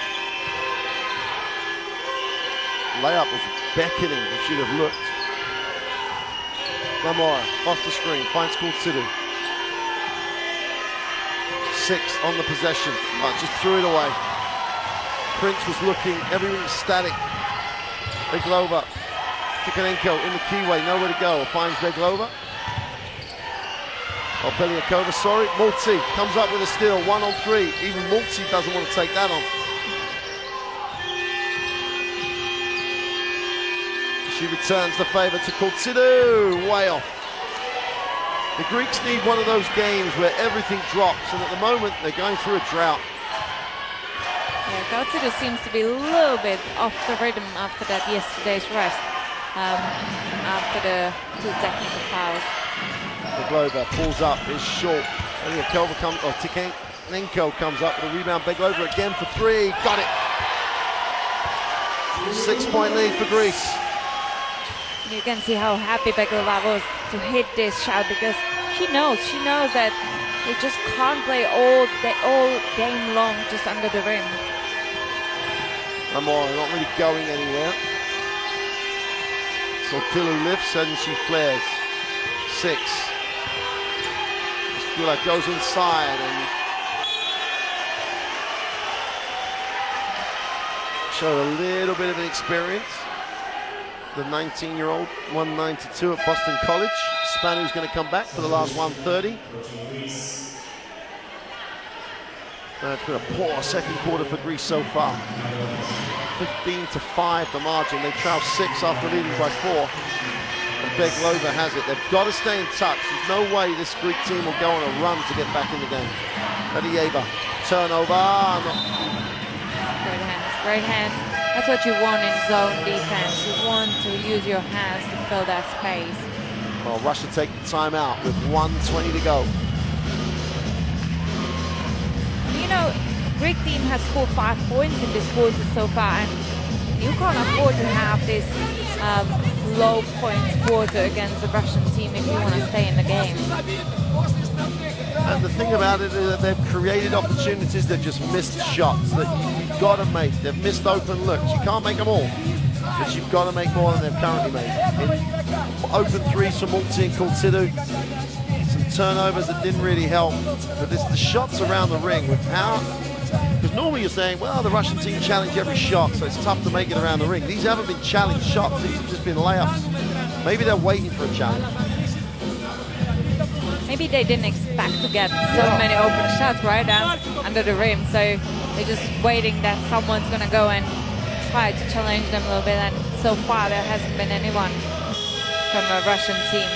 S1: Layup was beckoning, if she'd have looked. Lamora off the screen, finds Kultsidu. 6 on the possession, just threw it away. Prince was looking, everything's static. Beglova, Tikhonenko in the keyway, nowhere to go. Finds Beglova. Oh, Beliakova, sorry. Multi comes up with a steal, 1 on 3. Even Multi doesn't want to take that on. She returns the favor to Kultsidu, way off. The Greeks need one of those games where everything drops, and at the moment they're going through a drought.
S2: Yeah, Kultsidu seems to be a little bit off the rhythm after that yesterday's rest, after the 2 technical fouls.
S1: Beglova pulls up, is short. Beliakova comes, or Tikhonenko comes up with a rebound. Beglova again for 3, got it. 6-point lead for Greece.
S2: You can see how happy Beglova was to hit this shot, because she knows that they just can't play all game long just under the rim.
S1: Amor not really going anywhere. So Tilu lifts and she flares. 6. Skula goes inside and showed a little bit of an experience. The 19-year-old, 192 at Boston College. Spanu's going to come back for the last 130. It's been a poor second quarter for Greece so far. 15-5 the margin. They trail 6 after leading by 4. And Beglova has it. They've got to stay in touch. There's no way this Greek team will go on a run to get back in the game. Believa, turnover.
S2: Great hands, great hands. That's what you want in zone defense. You want to use your hands to fill that space.
S1: Well, Russia take the timeout with 1:20 to go.
S2: You know, Greek team has scored 5 points in this quarter so far, and you can't afford to have this low points quarter against the Russian team if you want to stay in the game.
S1: And the thing about it is that they've created opportunities, they've just missed shots that you've got to make. They've missed open looks. You can't make them all, but you've got to make more than they've currently made. Open threes from Multi and Kultsidu. Some turnovers that didn't really help. But it's the shots around the ring with how, because normally you're saying, well, the Russian team challenge every shot, so it's tough to make it around the ring. These haven't been challenged shots, these have just been layups. Maybe they're waiting for a challenge.
S2: Maybe they didn't expect to get so many open shots right under the rim, so they're just waiting that someone's going to go and try to challenge them a little bit, and so far there hasn't been anyone from a Russian team.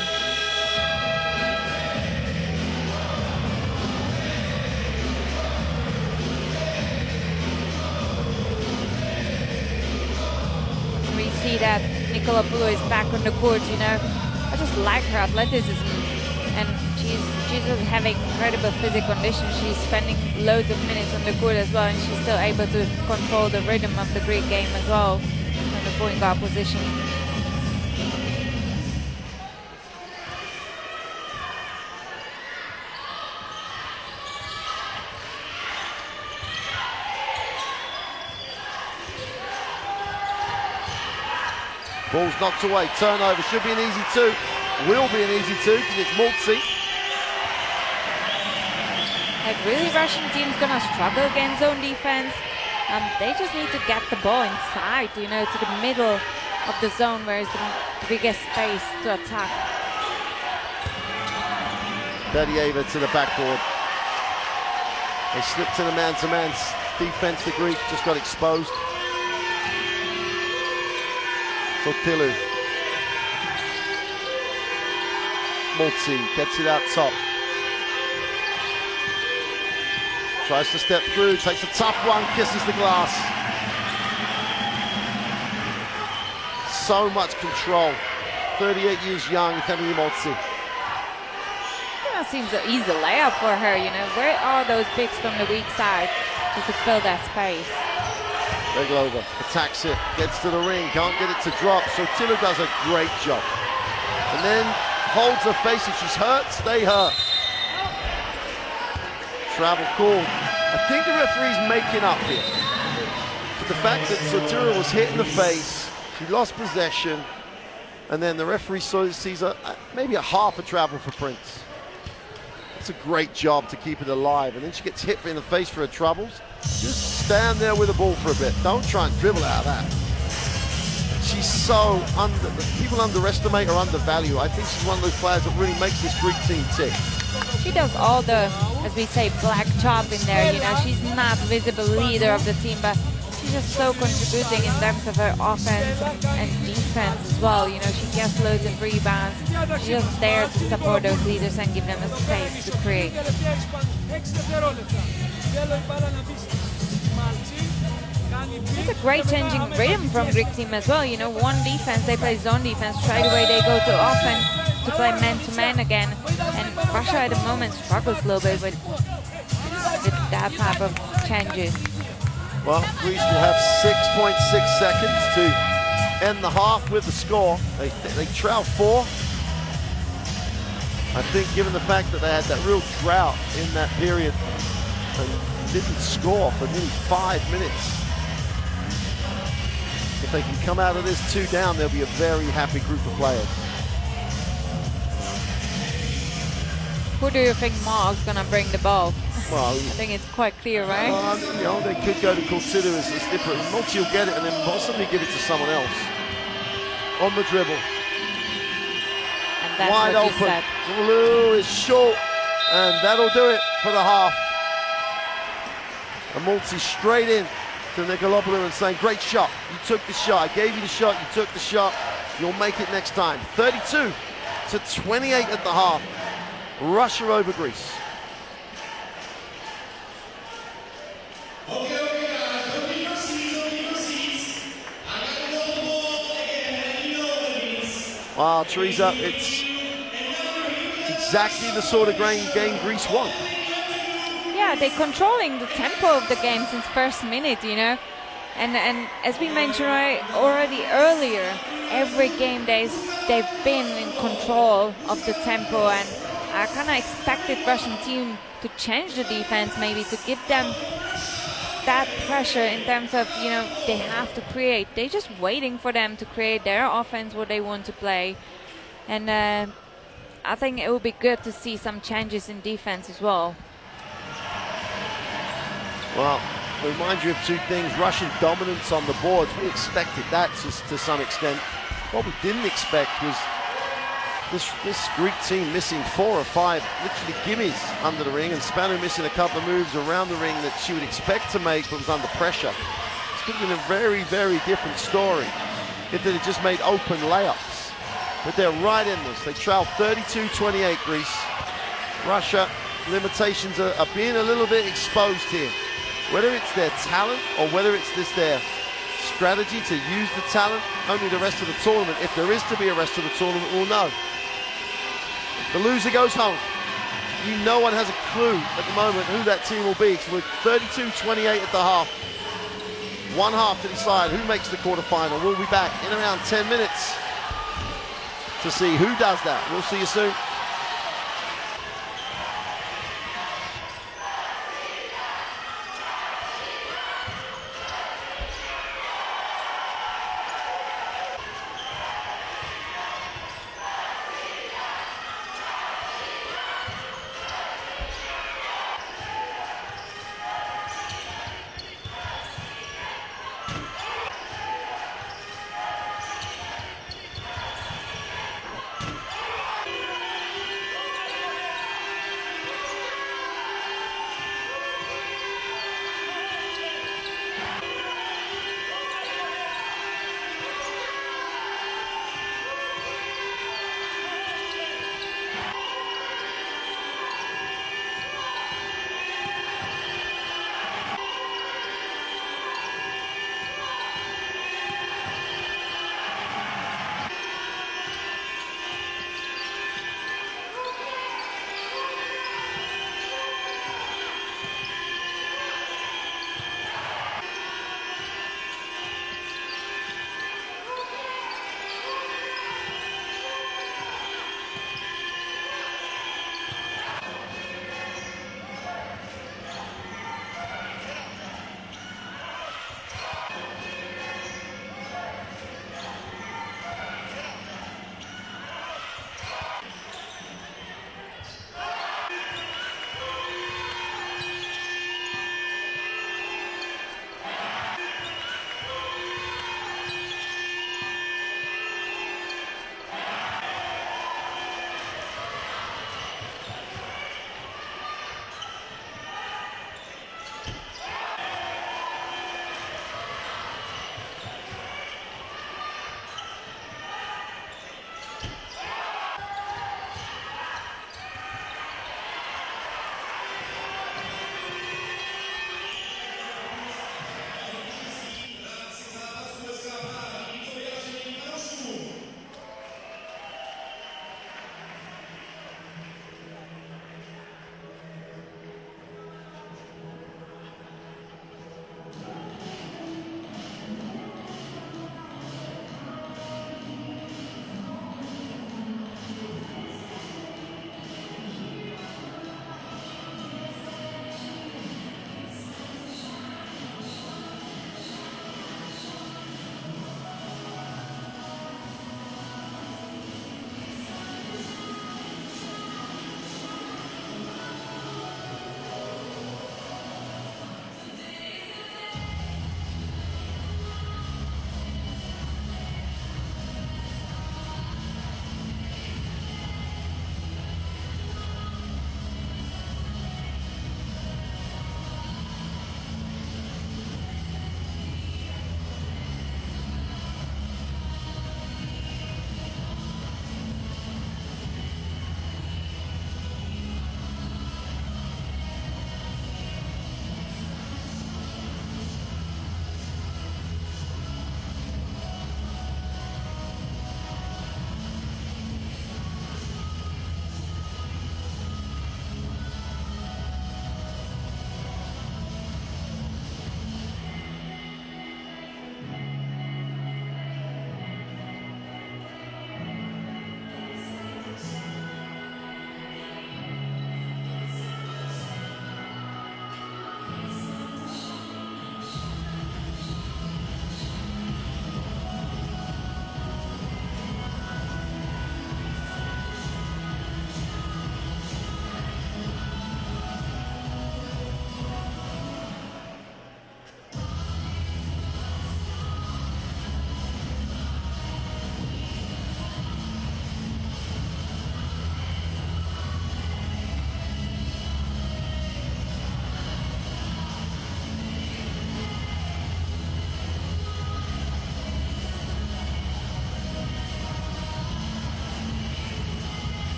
S2: We see that Nikolapoulou is back on the court, you know. I just like her athleticism, and she's just having incredible physical condition. She's spending loads of minutes on the court as well, and she's still able to control the rhythm of the Greek game as well in the point guard position.
S1: Ball's knocked away, turnover, should be an easy two. Will be an easy two because it's Maltzy.
S2: Like, really, Russian team's gonna struggle against zone defense. They just need to get the ball inside, you know, to the middle of the zone where is the biggest space to attack.
S1: Bedieva to the backboard. They slipped in a man-to-man defense. The Greek just got exposed. Sotilu. Maltzy gets it out top. Tries to step through, takes a tough one, kisses the glass. So much control. 38 years young, Camille Maltzy.
S2: That seems an easy layup for her, you know. Where are those bigs from the weak side just to fill that space?
S1: Reglova attacks it, gets to the ring, can't get it to drop. So Tiller does a great job. And then holds her face. If she's hurt, stay hurt. Travel called. I think the referee's making up here for the fact that Sotira was hit in the face. She lost possession, and then the referee sees maybe a half a travel for Prince. It's a great job to keep it alive, and then she gets hit in the face for her troubles. Just stand there with the ball for a bit. Don't try and dribble out of that. She's so people underestimate or undervalue. I think she's one of those players that really makes this Greek team tick.
S2: She does all the, as we say, black job in there, you know. She's not visible leader of the team, but she's just so contributing in terms of her offense and defense as well. You know, she gets loads of rebounds. She's just there to support those leaders and give them a space to create. It's a great changing rhythm from Greek team as well. You know, one defense, they play zone defense. Straight away they go to offense to play man-to-man again. And Russia at the moment struggles a little bit with that type of changes.
S1: Well, Greece will have 6.6 seconds to end the half with the score. They trail 4. I think given the fact that they had that real drought in that period and didn't score for nearly 5 minutes, if they can come out of this 2 down, they'll be a very happy group of players.
S2: Who do you think Mark's gonna bring the ball?
S1: Well,
S2: I think it's quite clear, right?
S1: You know, they could go to Corsido as different. Maltzy will get it and then possibly give it to someone else. On the dribble.
S2: And that's
S1: wide
S2: what
S1: open.
S2: you said.
S1: Lou is short, and that'll do it for the half. And Maltzy straight in to Nikolopoulou and saying, great shot. You took the shot. I gave you the shot. You took the shot. You'll make it next time. 32 to 28 at the half. Russia over Greece.
S3: Okay, guys, don't leave your seats. I got to roll the ball again, and you know what it means.
S1: Wow, Teresa, it's exactly the sort of game Greece won.
S2: Yeah, they're controlling the tempo of the game since first minute, you know. And as we mentioned already earlier, every game they've been in control of the tempo, and I kind of expected Russian team to change the defense, maybe to give them that pressure in terms of, you know, they have to create. They're just waiting for them to create their offense, what they want to play. And I think it would be good to see some changes in defense as well.
S1: Well, to remind you of 2 things. Russian dominance on the boards. We expected that to some extent. What we didn't expect was this Greek team missing 4 or 5 literally gimmies under the ring, and Spanu missing a couple of moves around the ring that she would expect to make but was under pressure. It's could have been a very, very different story if they had just made open layups. But they're right in this. They trail 32-28 Greece. Russia, limitations are being a little bit exposed here. Whether it's their talent or whether it's their strategy to use the talent, only the rest of the tournament, if there is to be a rest of the tournament, will know. The loser goes home. No one has a clue at the moment who that team will be. So we're 32-28 at the half. 1 half to decide who makes the quarterfinal. We'll be back in around 10 minutes to see who does that. We'll see you soon.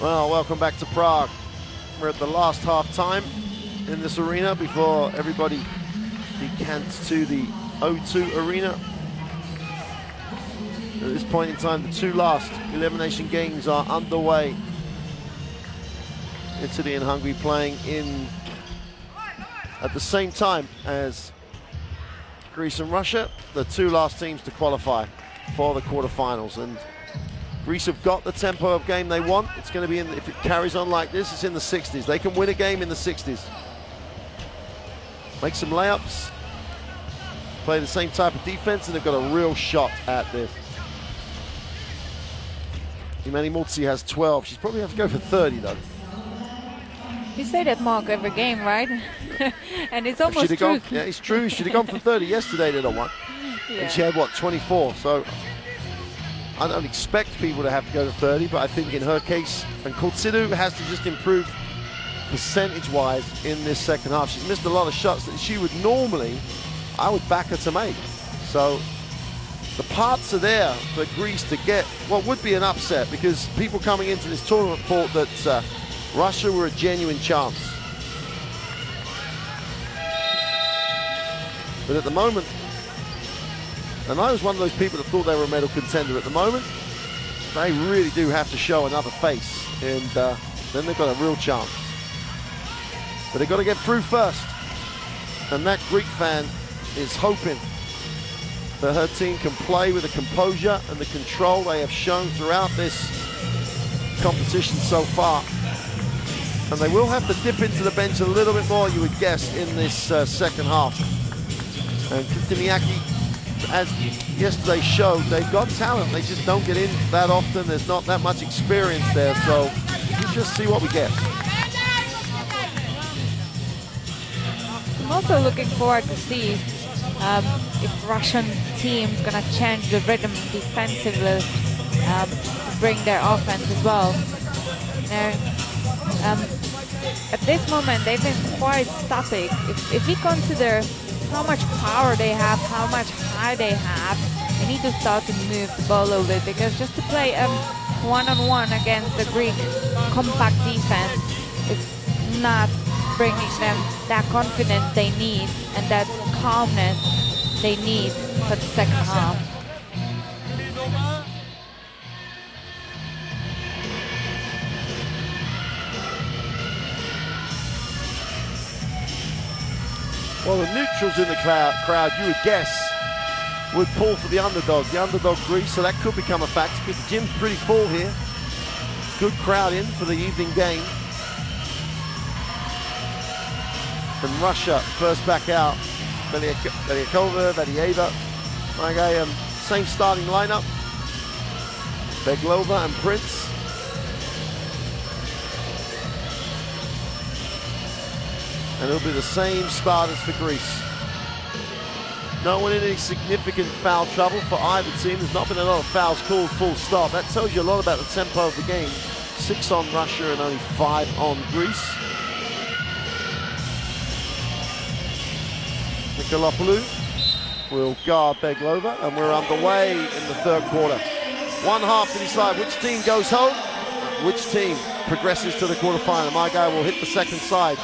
S1: Well, welcome back to Prague. We're at the last half time in this arena before everybody decants to the O2 arena. At this point in time, the two last elimination games are underway. Italy and Hungary playing in at the same time as Greece and Russia, the two last teams to qualify for the quarterfinals. And Greece have got the tempo of game they want. It's going to be in, if it carries on like this, it's in the 60s. They can win a game in the 60s. Make some layups, play the same type of defense, and they've got a real shot at this. Imani Mutsi has 12. She's probably have to go for 30 though.
S2: You say that, Mark, every game, right? And it's almost true.
S1: Gone, yeah, it's true. She'd have gone for 30 yesterday, they don't want. Yeah. And she had, what, 24? So I don't expect people to have to go to 30, but I think in her case, and Kultsidu has to just improve percentage-wise in this second half. She's missed a lot of shots that she would normally, I would back her to make. So the parts are there for Greece to get what would be an upset, because people coming into this tournament thought that Russia were a genuine chance. But at the moment, and I was one of those people that thought they were a medal contender. At the moment, they really do have to show another face, and then they've got a real chance. But they've got to get through first. And that Greek fan is hoping that her team can play with the composure and the control they have shown throughout this competition so far. And they will have to dip into the bench a little bit more, you would guess, in this second half. And Kristiniaki, as yesterday showed, they've got talent. They just don't get in that often. There's not that much experience there. So let's just see what we get.
S2: I'm also looking forward to see if Russian team's gonna change the rhythm defensively to bring their offense as well. At this moment, they've been quite static. If we consider how much power they have, how much height they have, they need to start to move the ball a little bit, because just to play one-on-one against the Greek compact defense is not bringing them that confidence they need and that calmness they need for the second half.
S1: Well, the neutrals in the crowd, you would guess, would pull for the underdog Greece, so that could become a factor, because the gym's pretty full here. Good crowd in for the evening game. And Russia first back out. Veliakova, Vadieva, same starting lineup. Beglova and Prince. And it'll be the same starters for Greece. No one in any significant foul trouble for either team. There's not been a lot of fouls called, full stop. That tells you a lot about the tempo of the game. 6 on Russia and only 5 on Greece. Nikolapoulou will guard Beglova, and we're underway in the third quarter. One half to decide which team goes home, which team progresses to the quarterfinal. My guy will hit the second side.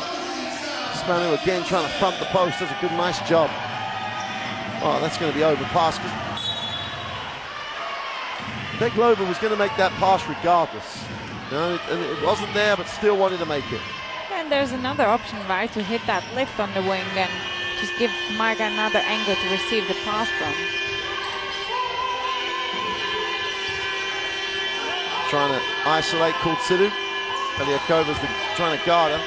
S1: Spanu again trying to front the post, does a good, nice job. Oh, that's going to be over pass. Beglova was going to make that pass regardless. You know, and it wasn't there, but still wanted to make it.
S2: And there's another option, right, to hit that lift on the wing and just give Marga another angle to receive the pass from.
S1: Trying to isolate Kultsidu. Veliakova's trying to guard her.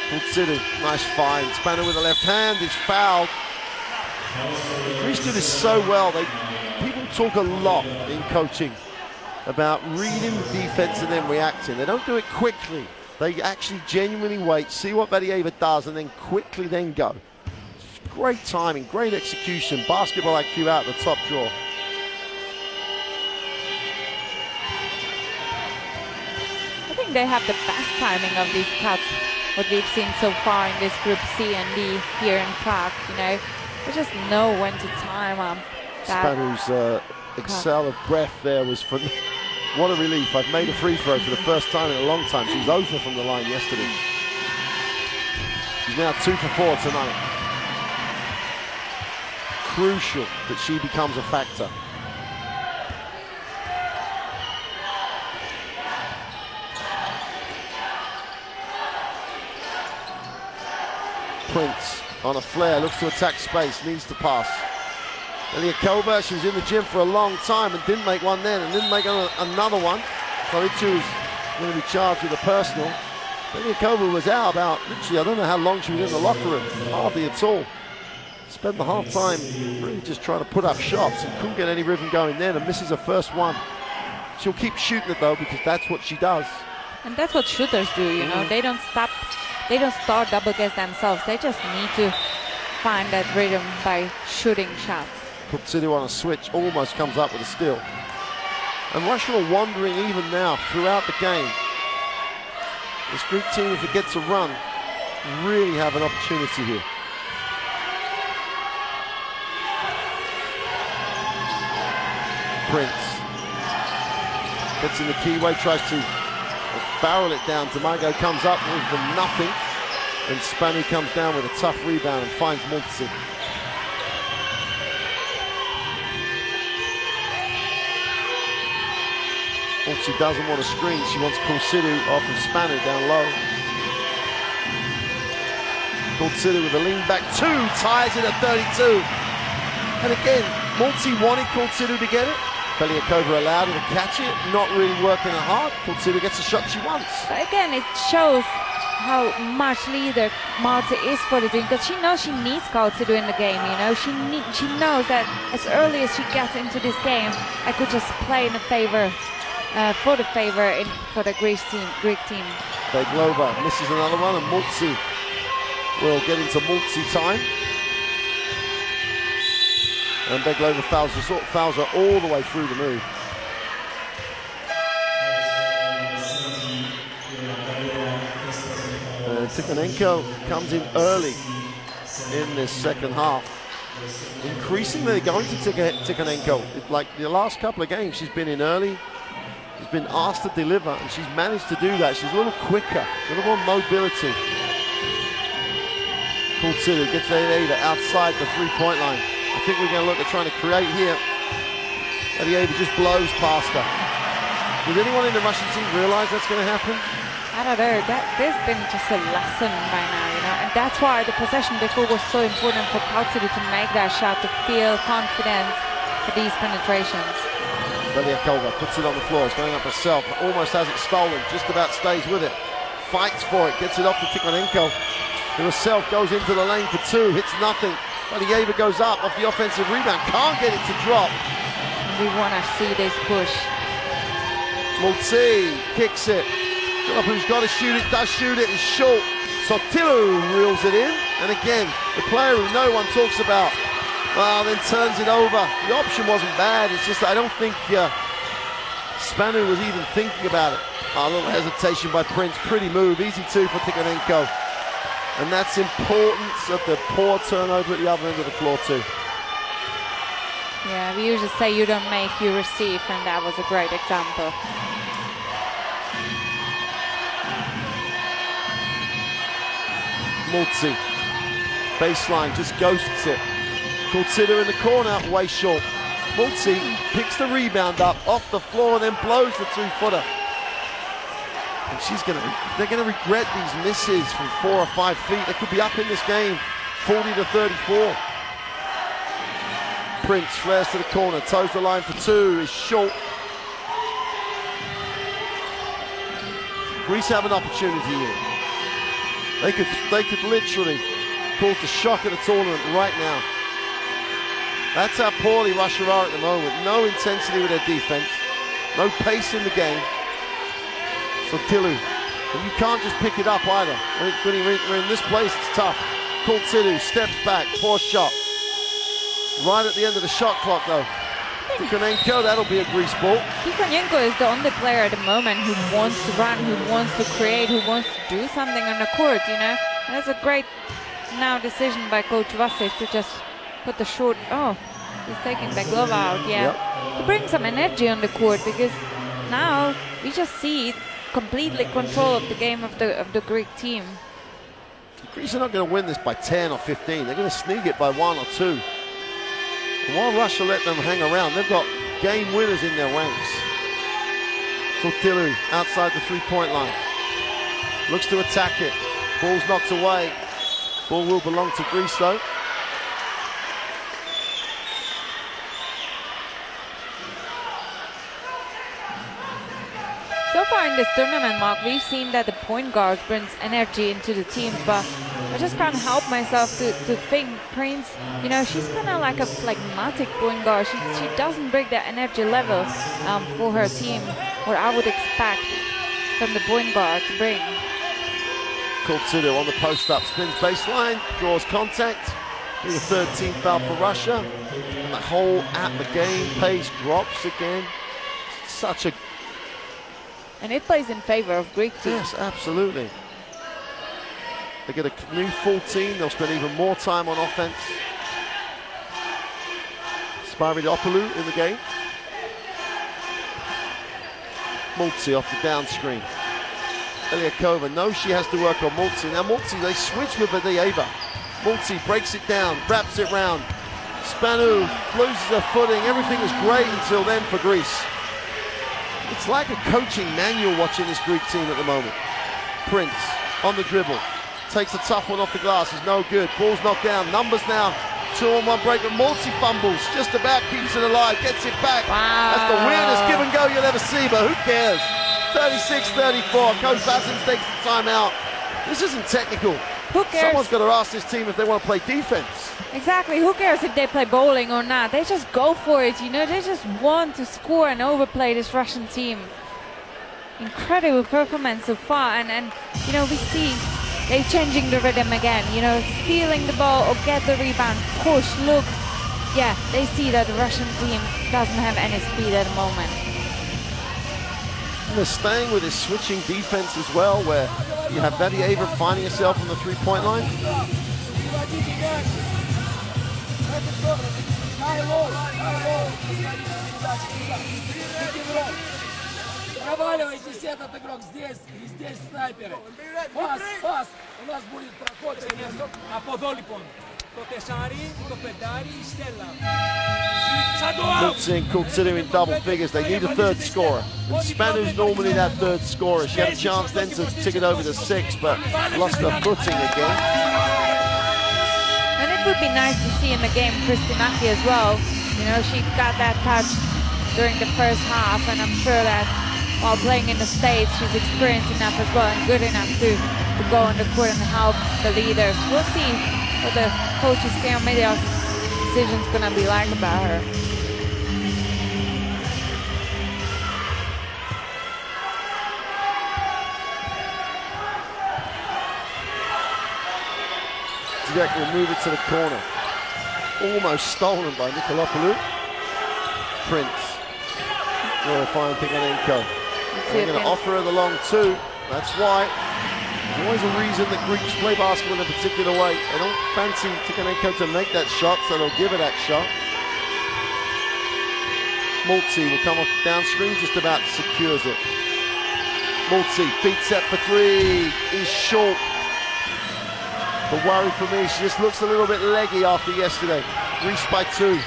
S1: Kultsidu, nice find. Spanu with the left hand is fouled. Greece do this so well. People talk a lot in coaching about reading the defense and then reacting. They don't do it quickly. They actually genuinely wait, see what Vadieva does, and then quickly then go. Great timing, great execution, basketball IQ out the top drawer.
S2: I think they have the best timing of these cuts, what we've seen so far in this Group C and D here in Prague. You know, they just know when to time that.
S1: Spanu's exhale of breath there was What a relief. I've made a free throw for the first time in a long time. She was over from the line yesterday. She's now 2 for 4 tonight. Crucial that she becomes a factor. Prince on a flare, looks to attack space, needs to pass. Eliakova, she was in the gym for a long time and didn't make one then and didn't make another one. So he was going to be charged with a personal. Eliakova was out about, literally, I don't know how long she was in the locker room, hardly at all. Spent the half time really just trying to put up shots and couldn't get any rhythm going then and misses her first one. She'll keep shooting it though because that's what she does.
S2: And that's what shooters do, you know, they don't stop. They don't start double guess themselves. They just need to find that rhythm by shooting shots.
S1: Kultsidu on a switch almost comes up with a steal. And Russia are wandering even now throughout the game. This Greek team, if it gets a run, really have an opportunity here. Prince gets in the keyway, tries to barrel it down. Tomago comes up with the nothing, and Spanu comes down with a tough rebound and finds Multzi. Multzi doesn't want a screen, she wants Kultsidu off of Spanu down low. Kultsidu with a lean back two, ties it at 32. And again, Multzi wanted Kultsidu to get it. Eliakova allowed her to catch it, not really working it hard. Kultsidu gets the shot she wants.
S2: But again, it shows how much leader Malta is for the team, because she knows she needs Kultsidu in the game, you know. She knows that as early as she gets into this game, I could just play in the favor, for the Greek team.
S1: Beglova misses another one, and Multzi will get into Multzi time. And Beglova fouls her all the way through the move. Tikhonenko comes in early in this second half. Increasingly going to Tikhonenko. Like the last couple of games, she's been in early. She's been asked to deliver, and she's managed to do that. She's a little quicker, a little more mobility. Kultsidu gets Elieva outside the three-point line. I think we're going to look at trying to create here. Elieva just blows past her. Does anyone in the Russian team realize that's going to happen?
S2: I don't know, there's been just a lesson by now, you know, and that's why the possession before was so important for Kultsidu to make that shot, to feel confidence for these penetrations.
S1: Eliakova puts it on the floor, it's going up herself, almost has it stolen, just about stays with it, fights for it, gets it off to Tikhonenko, who herself goes into the lane for two, hits nothing. Elieva goes up off the offensive rebound, can't get it to drop.
S2: We want to see this push.
S1: Multzi kicks it. Who's got to shoot it, does shoot it, is short. Sotilu reels it in, and again, the player who no one talks about, well, then turns it over. The option wasn't bad, it's just I don't think Spanu was even thinking about it. A little hesitation by Prince, pretty move, easy two for Tikhonenko. And that's importance of the poor turnover at the other end of the floor too.
S2: Yeah, we usually say you don't make, you receive, and that was a great example.
S1: Multzi, baseline, just ghosts it. Kultsidu in the corner, way short. Multzi picks the rebound up off the floor and then blows the two-footer. And they're gonna regret these misses from 4 or 5 feet. They could be up in this game, 40 to 34. Prince flares to the corner, toes the line for two, is short. Greece have an opportunity here. They could literally cause the shock of the tournament right now. That's how poorly Russia are at the moment. No intensity with their defense, no pace in the game. So Tilu, and you can't just pick it up either. When you're in this place, it's tough. Kultsidu steps back, poor shot. Right at the end of the shot clock though. Tikhonenko, that'll be a Greece ball.
S2: Tikhonenko is the only player at the moment who wants to run, who wants to create, who wants to do something on the court, you know. And that's a great now decision by Coach Vasic to just put the he's taking Beglova out, yeah.
S1: Yep.
S2: To bring some energy on the court, because now we just see completely control of the game of the Greek team.
S1: Greece are not going to win this by 10 or 15. They're going to sneak it by 1 or 2. And while Russia let them hang around, they've got game winners in their ranks. Tortilu outside the three-point line. Looks to attack it. Ball's knocked away. Ball will belong to Greece though.
S2: So far in this tournament, Mark, we've seen that the point guard brings energy into the teams, but I just can't help myself to think Prince, you know, she's kind of like a phlegmatic point guard. She doesn't bring that energy level for her team, what I would expect from the point guard to bring.
S1: Kultsidu on the post-up, spins baseline, draws contact. Be the third team foul for Russia. And the whole game pace drops again. Such a...
S2: And it plays in favor of Greek team.
S1: Yes, absolutely. They get a new full team. They'll spend even more time on offense. Sparidopoulou in the game. Multi off the down screen. Eliakova knows she has to work on Multi. Now Multi, they switch with Vadieva. Multi breaks it down, wraps it round. Spanu loses her footing. Everything was great until then for Greece. It's like a coaching manual watching this Greek team at the moment. Prince on the dribble. Takes a tough one off the glass. Is no good. Ball's knocked down. Numbers now. 2-on-1 break, but Multi fumbles. Just about keeps it alive. Gets it back.
S2: Wow.
S1: That's the weirdest give and go you'll ever see, but who cares? 36-34. Coach Vassins takes the timeout. This isn't technical.
S2: Who cares?
S1: Someone's got to ask this team if they want to play defense.
S2: Exactly. Who cares if they play bowling or not? They just go for it. You know, they just want to score and overplay this Russian team. Incredible performance so far, and you know, we see they're changing the rhythm again. You know, stealing the ball or get the rebound, push, look. Yeah, they see that the Russian team doesn't have any speed at the moment.
S1: And they're staying with this switching defense as well, where you have Vadieva finding herself on the three-point line.
S4: Проваливайтесь этот игрок здесь и здесь снайперы. Пас, пас. У нас будет проход. Από εδώ λοιπόν. Το τεσάρι, το πεντάρι, η Στέλλα.
S1: Lutzi and Kultsidu in double figures. They need a third scorer. Spanu's normally that third scorer. She had a chance then to tick it over to 6, but lost her footing again.
S2: And it would be nice to see in the game Kristinaki as well. You know, she got that touch during the first half, and I'm sure that while playing in the States, she's experienced enough as well and good enough to go on the court and help the leaders. We'll see what the coach's committee's decision's gonna be like about her.
S1: Zidek will move it to the corner. Almost stolen by Nikolopoulou. Prince. Oh, fine Tikhonenko. They're going to offer her the long two. That's why. There's always a reason that Greeks play basketball in a particular way. They don't fancy Tikhonenko to make that shot, so they'll give her that shot. Multi will come off the down screen, just about secures it. Multi, feet set for three, is short. The worry for me, she just looks a little bit leggy after yesterday. Greece by 2.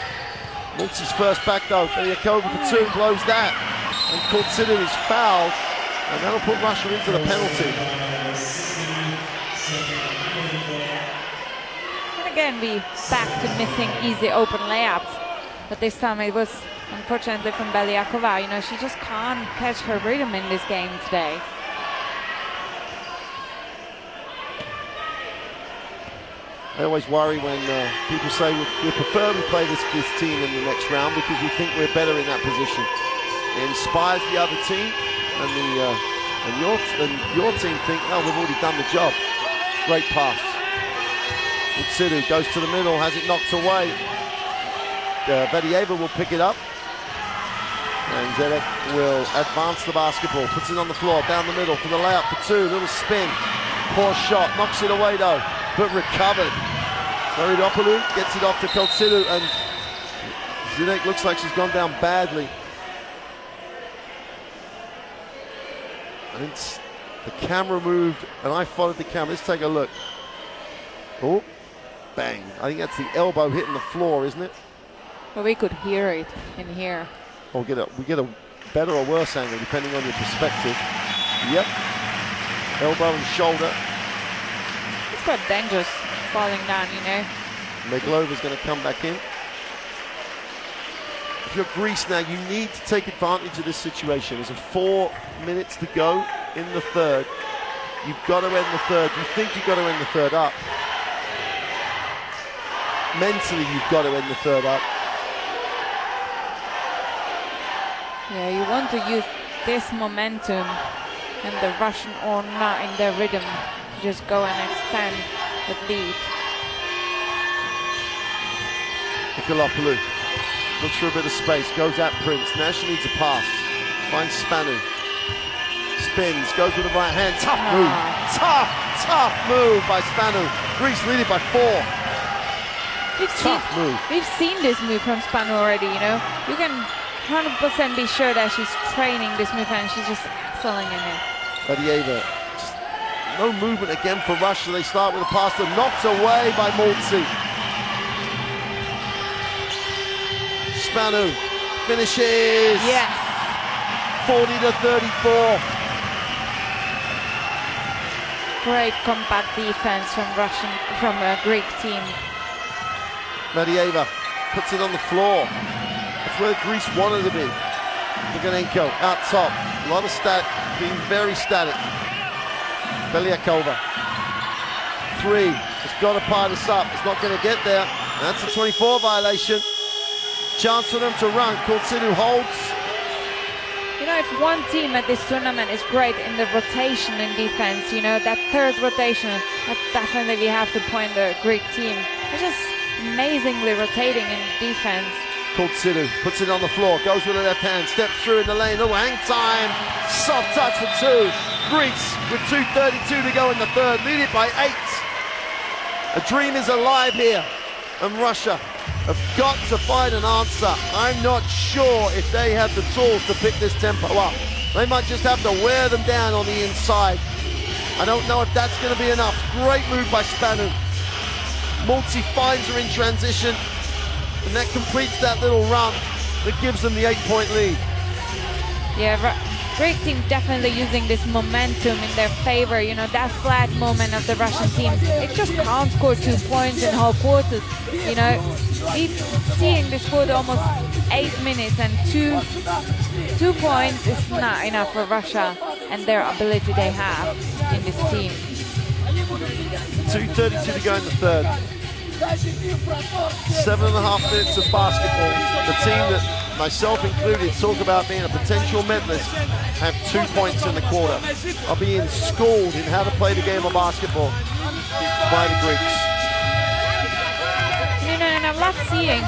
S1: Multi's first back though. Eliakova for 2, blows that. And Kultsidu is fouled, and that'll put Russia into the penalty.
S2: And again, we back to missing easy open layups. But this time it was unfortunately from Beliakova. You know, she just can't catch her rhythm in this game today.
S1: I always worry when people say we prefer we play this team in the next round because we think we're better in that position. It inspires the other team, and your team think, oh, we've already done the job. Great pass. Kultsidu goes to the middle, has it knocked away. Vadieva will pick it up, and Zedek will advance the basketball, puts it on the floor, down the middle for the layup for 2. Little spin, poor shot, knocks it away though, but recovered. Sparidopoulou gets it off to Kultsidu, and Zedek looks like she's gone down badly. And the camera moved, and I followed the camera. Let's take a look. Oh, bang. I think that's the elbow hitting the floor, isn't it?
S2: Well, we could hear it in here.
S1: Or we get a better or worse angle, depending on your perspective. Yep. Elbow and shoulder.
S2: It's quite dangerous falling down, you know.
S1: Meglova's going to come back in. If you're Greece now, you need to take advantage of this situation. There's 4 minutes to go in the third. You've got to end the third. You think you've got to end the third up. Mentally, you've got to end the third up.
S2: Yeah, you want to use this momentum and the Russian or not in their rhythm to just go and extend the lead.
S1: Nikolapoulou looks for a bit of space, goes at Prince. Now she needs a pass. Finds Spanu. Spins, goes with the right hand. Tough move. Tough move by Spanu. Greece leading by 4.
S2: We've seen this move from Spanu already, you know. You can 100% be sure that she's training this move and she's just excelling in it.
S1: Badieva, no movement again for Russia. They start with a pass that knocked away by Maltzy. Spanu finishes.
S2: Yes.
S1: 40-34.
S2: Great compact defense from a Greek team.
S1: Badieva puts it on the floor. That's where Greece wanted to be. Luganenko out top. A lot of being very static. Beliakova. 3. It's got to pile this up. It's not going to get there. That's a 24 violation. Chance for them to run. Kurtsinu holds.
S2: You know, if one team at this tournament is great in the rotation in defense, you know, that third rotation, that definitely we have to point the Greek team. They're just amazingly rotating in defense.
S1: Kurtsinu puts it on the floor, goes with the left hand, steps through in the lane. Oh, hang time. Soft touch for 2. Greece with 2:32 to go in the third, lead it by 8. A dream is alive here, and Russia have got to find an answer. I'm not sure if they have the tools to pick this tempo up. They might just have to wear them down on the inside. I don't know if that's going to be enough. Great move by Spanu. Maltzy finds her in transition, and that completes that little run that gives them the 8-point lead.
S2: Yeah, Greek team definitely using this momentum in their favor. You know, that flat moment of the Russian team, it just can't score 2 points in whole quarters. You know, we've seeing this quarter almost 8 minutes, and two points is not enough for Russia and their ability they have in this team.
S1: 2:32 to go in the third. 7.5 minutes of basketball. The team that, myself included, talk about being a potential medalist, have 2 points in the quarter. Are being schooled in how to play the game of basketball by the Greeks.
S2: You know, and I love seeing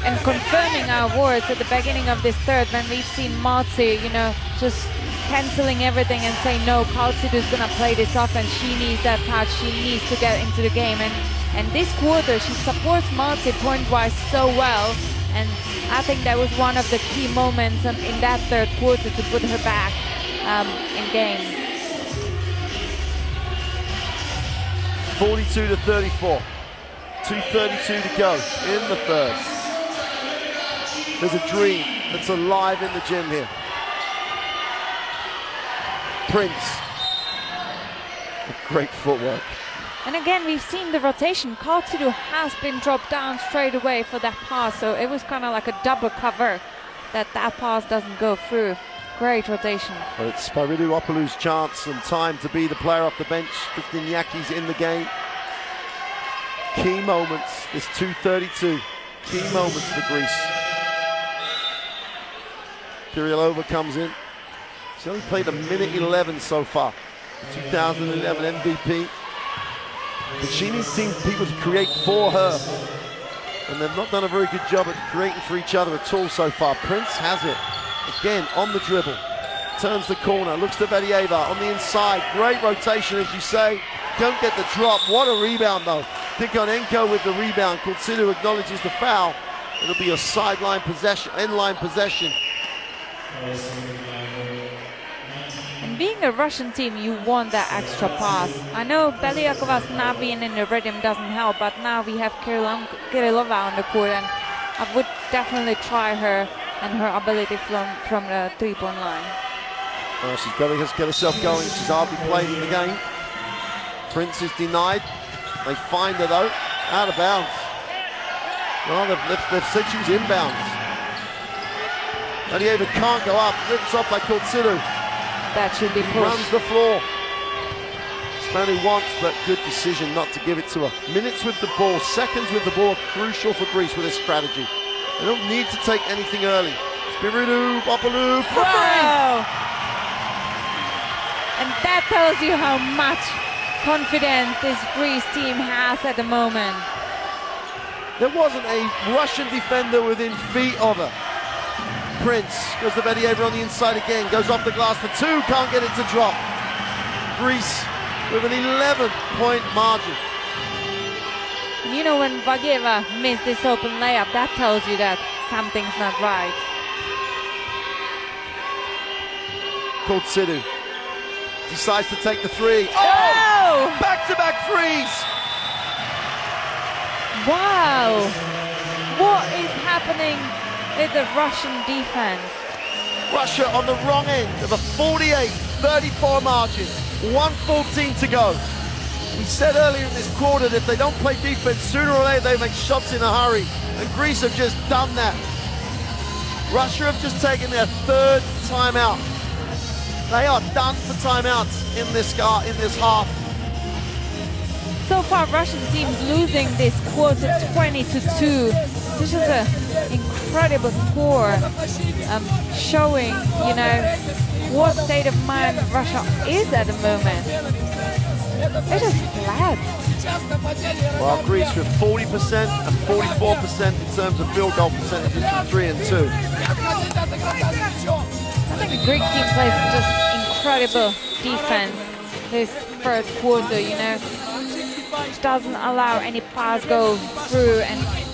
S2: and confirming our words at the beginning of this third when we've seen Maltzy, you know, just cancelling everything and saying, no, Kaltsidu's gonna play this off and she needs that touch, she needs to get into the game. And this quarter, she supports Maltzy point-wise so well, and I think that was one of the key moments in that third quarter to put her back in game.
S1: 42-34. 2:32 to go in the third. There's a dream that's alive in the gym here. Prince. Great footwork.
S2: And again, we've seen the rotation. Kaltsidu has been dropped down straight away for that pass, so it was kind of like a double cover that pass doesn't go through. Great rotation.
S1: Well, it's Spiridopoulou's chance and time to be the player off the bench. Victiniaki's in the game. Key moments, this 2:32. Key moments for Greece. Kirillova comes in. She's only played 1:11 so far. 2011 MVP. But she needs people to create for her. And they've not done a very good job at creating for each other at all so far. Prince has it. Again, on the dribble. Turns the corner, looks to Bedieva on the inside. Great rotation, as you say. Don't get the drop. What a rebound, though. Tikhonenko with the rebound. Kurtsinu acknowledges the foul. It'll be a sideline possession, end-line possession.
S2: being a Russian team, you want that extra pass. I know Belyakova's not being in the rhythm doesn't help, but now we have Kirillova on the court, and I would definitely try her and her ability from the three-point line.
S1: Well, she's got to get herself going. She's hardly played in the game. Prince is denied. They find her though, out of bounds. Well, they've said she was inbounds. Vadieva can't go up, rips off by Kurtsidu.
S2: That should be pushed.
S1: Runs the floor. Spanu wants, but good decision not to give it to her. Minutes with the ball, seconds with the ball, crucial for Greece with this strategy. They don't need to take anything early. Spiridou, Papanou, for
S2: wow. And that tells you how much confidence this Greece team has at the moment.
S1: There wasn't a Russian defender within feet of her. Prince goes to Vadieva on the inside again, goes off the glass for two, can't get it to drop. Greece with an 11-point margin.
S2: You know, when Vadieva missed this open layup, that tells you that something's not right.
S1: Kurtsidu decides to take the three.
S2: Oh!
S1: Back-to-back threes!
S2: Wow! What is happening with the Russian defense?
S1: Russia on the wrong end of a 48-34 margin. 1:14 to go. We said earlier in this quarter that if they don't play defense, sooner or later they make shots in a hurry. And Greece have just done that. Russia have just taken their third timeout. They are done for timeouts in this half.
S2: So far, Russian teams losing this quarter 20-2. This is an incredible score, showing, you know, what state of mind Russia is at the moment. They're just flat.
S1: Well, Greece with 40% and 44% in terms of field goal percentages from 3 and 2.
S2: I think the Greek team plays just incredible defense this third quarter, you know. Doesn't allow any pass go through, and just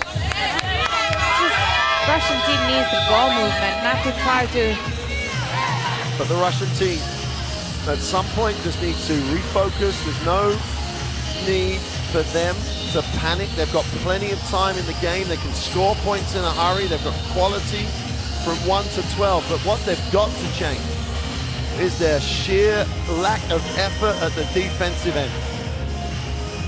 S2: Russian team needs the ball movement, not to try to.
S1: But the Russian team at some point just needs to refocus. There's no need for them to panic. They've got plenty of time in the game. They can score points in a hurry. They've got quality from 1 to 12. But what they've got to change is their sheer lack of effort at the defensive end.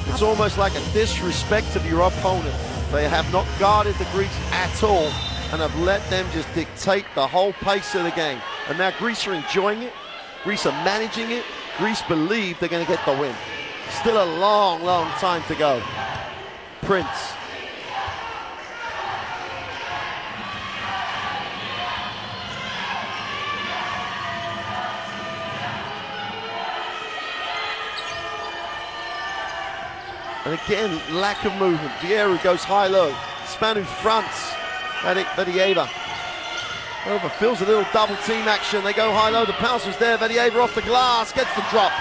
S1: It's almost like a disrespect of your opponent. They have not guarded the Greeks at all and have let them just dictate the whole pace of the game. And now Greece are enjoying it. Greece are managing it. Greece believe they're going to get the win. Still a long, long time to go. Prince. And again, lack of movement. Vieira goes high-low. Spanu fronts Vadieva. Over feels a little double team action. They go high-low. The pass was there. Vadieva off the glass. Gets the drop.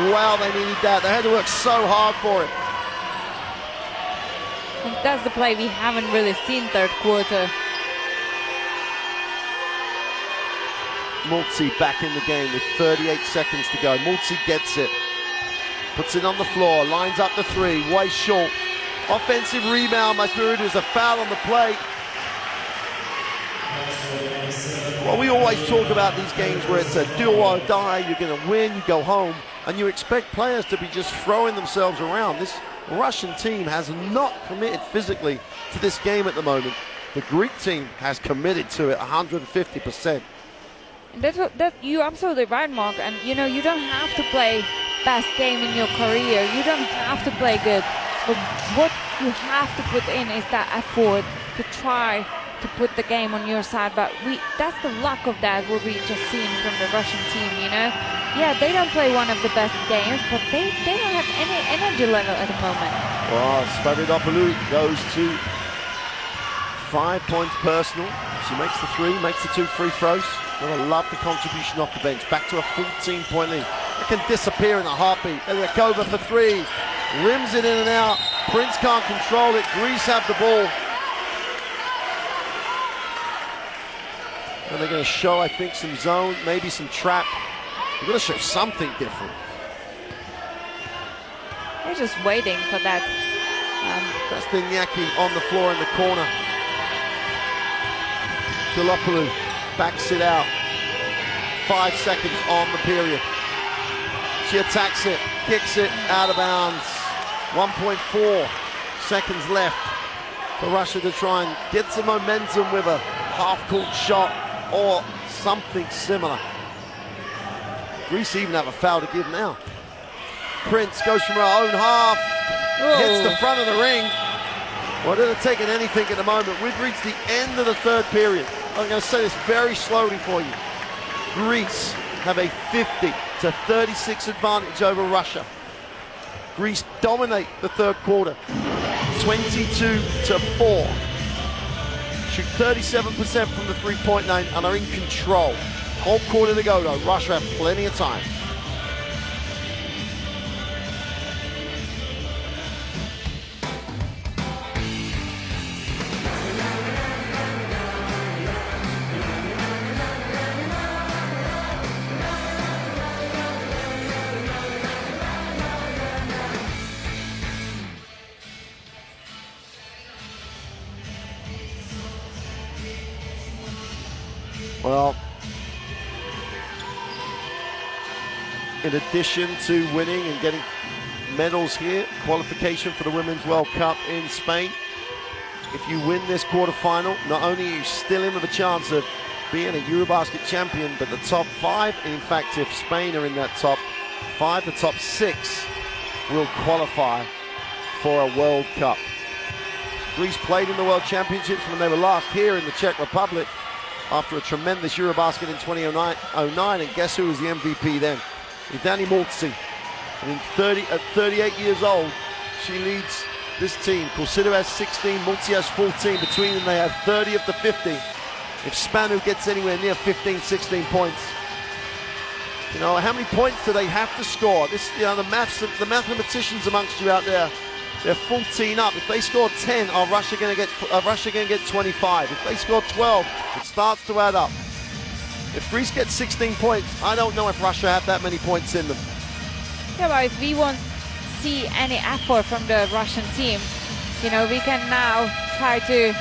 S1: Wow, they needed that. They had to work so hard for it.
S2: And that's the play we haven't really seen third quarter.
S1: Multi back in the game with 38 seconds to go. Multi gets it. Puts it on the floor, lines up the three, way short. Offensive rebound by Spiridou. There's a foul on the play. Well, we always talk about these games where it's a do or die. You're going to win, you go home, and you expect players to be just throwing themselves around. This Russian team has not committed physically to this game at the moment. The Greek team has committed to it 150%.
S2: You're absolutely right, Mark. And you know, you don't have to play best game in your career. You don't have to play good. But what you have to put in is that effort to try to put the game on your side. But that's the luck of that, what we just seen from the Russian team, you know. Yeah, they don't play one of the best games, but they don't have any energy level at the moment.
S1: Well, Spavidopoulou goes to 5 points personal. She makes the three, makes the 2 free throws. Well, I love the contribution off the bench. Back to a 14-point lead. It can disappear in a heartbeat. Eliakova for 3. Rims it in and out. Prince can't control it. Greece have the ball. And they're going to show, I think, some zone, maybe some trap. They're going to show something different.
S2: They're just waiting for that.
S1: Kastianiaki on the floor in the corner. Kilopoulos backs it out. 5 seconds on the period. She attacks it, kicks it out of bounds. 1.4 seconds left for Russia to try and get some momentum with a half-court shot or something similar. Greece even have a foul to give now. Prince goes from her own half, hits the front of the ring. Well, they're not taking anything at the moment. We've reached the end of the third period. I'm going to say this very slowly for you. Greece have a 50-36 advantage over Russia. Greece dominate the third quarter, 22-4. Shoot 37% from the three-point line and are in control. Whole quarter to go though. Russia have plenty of time. Well, in addition to winning and getting medals here, qualification for the Women's World Cup in Spain, if you win this quarterfinal, not only are you still in with a chance of being a EuroBasket champion, but the top 5, in fact, if Spain are in that top 5, the top 6 will qualify for a World Cup. Greece played in the World Championships when they were last here in the Czech Republic after a tremendous EuroBasket in 2009, and guess who was the MVP then? Dani Multsi. And at 38 years old, she leads this team. Coursido has 16, Multsi has 14. Between them, they have 30 of the 50. If Spanu gets anywhere near 15, 16 points, you know, how many points do they have to score? This, you know, the mathematicians amongst you out there, they're 14 up. If they score 10, are Russia going to get 25? If they score 12, it starts to add up. If Greece gets 16 points, I don't know if Russia have that many points in them.
S2: Yeah, but if we won't see any effort from the Russian team, you know, we can now try to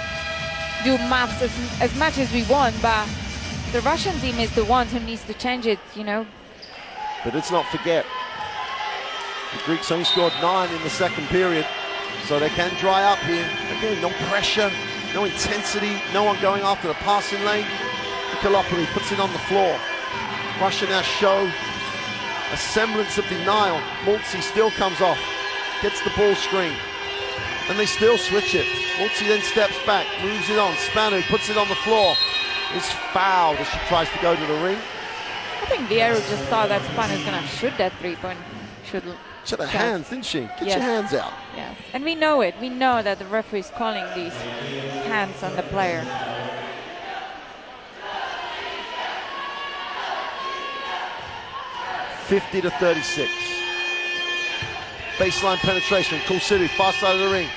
S2: do maths as much as we want, but the Russian team is the one who needs to change it, you know.
S1: But let's not forget, the Greeks only scored 9 in the second period, so they can dry up here. Again, no pressure, no intensity, no one going after the passing lane. Kilopoulos puts it on the floor. Russia now show a semblance of denial. Multsi still comes off, gets the ball screen, and they still switch it. Multsi then steps back, moves it on. Spanu puts it on the floor. Is fouled as she tries to go to the ring.
S2: I think Vieru just thought that Spanu is going to shoot that three-point.
S1: She had her hands, didn't she? Get your hands out.
S2: Yes, and we know it. We know that the referee is calling these hands on the player.
S1: (50-36). Baseline penetration. Coursido, far side of the ring.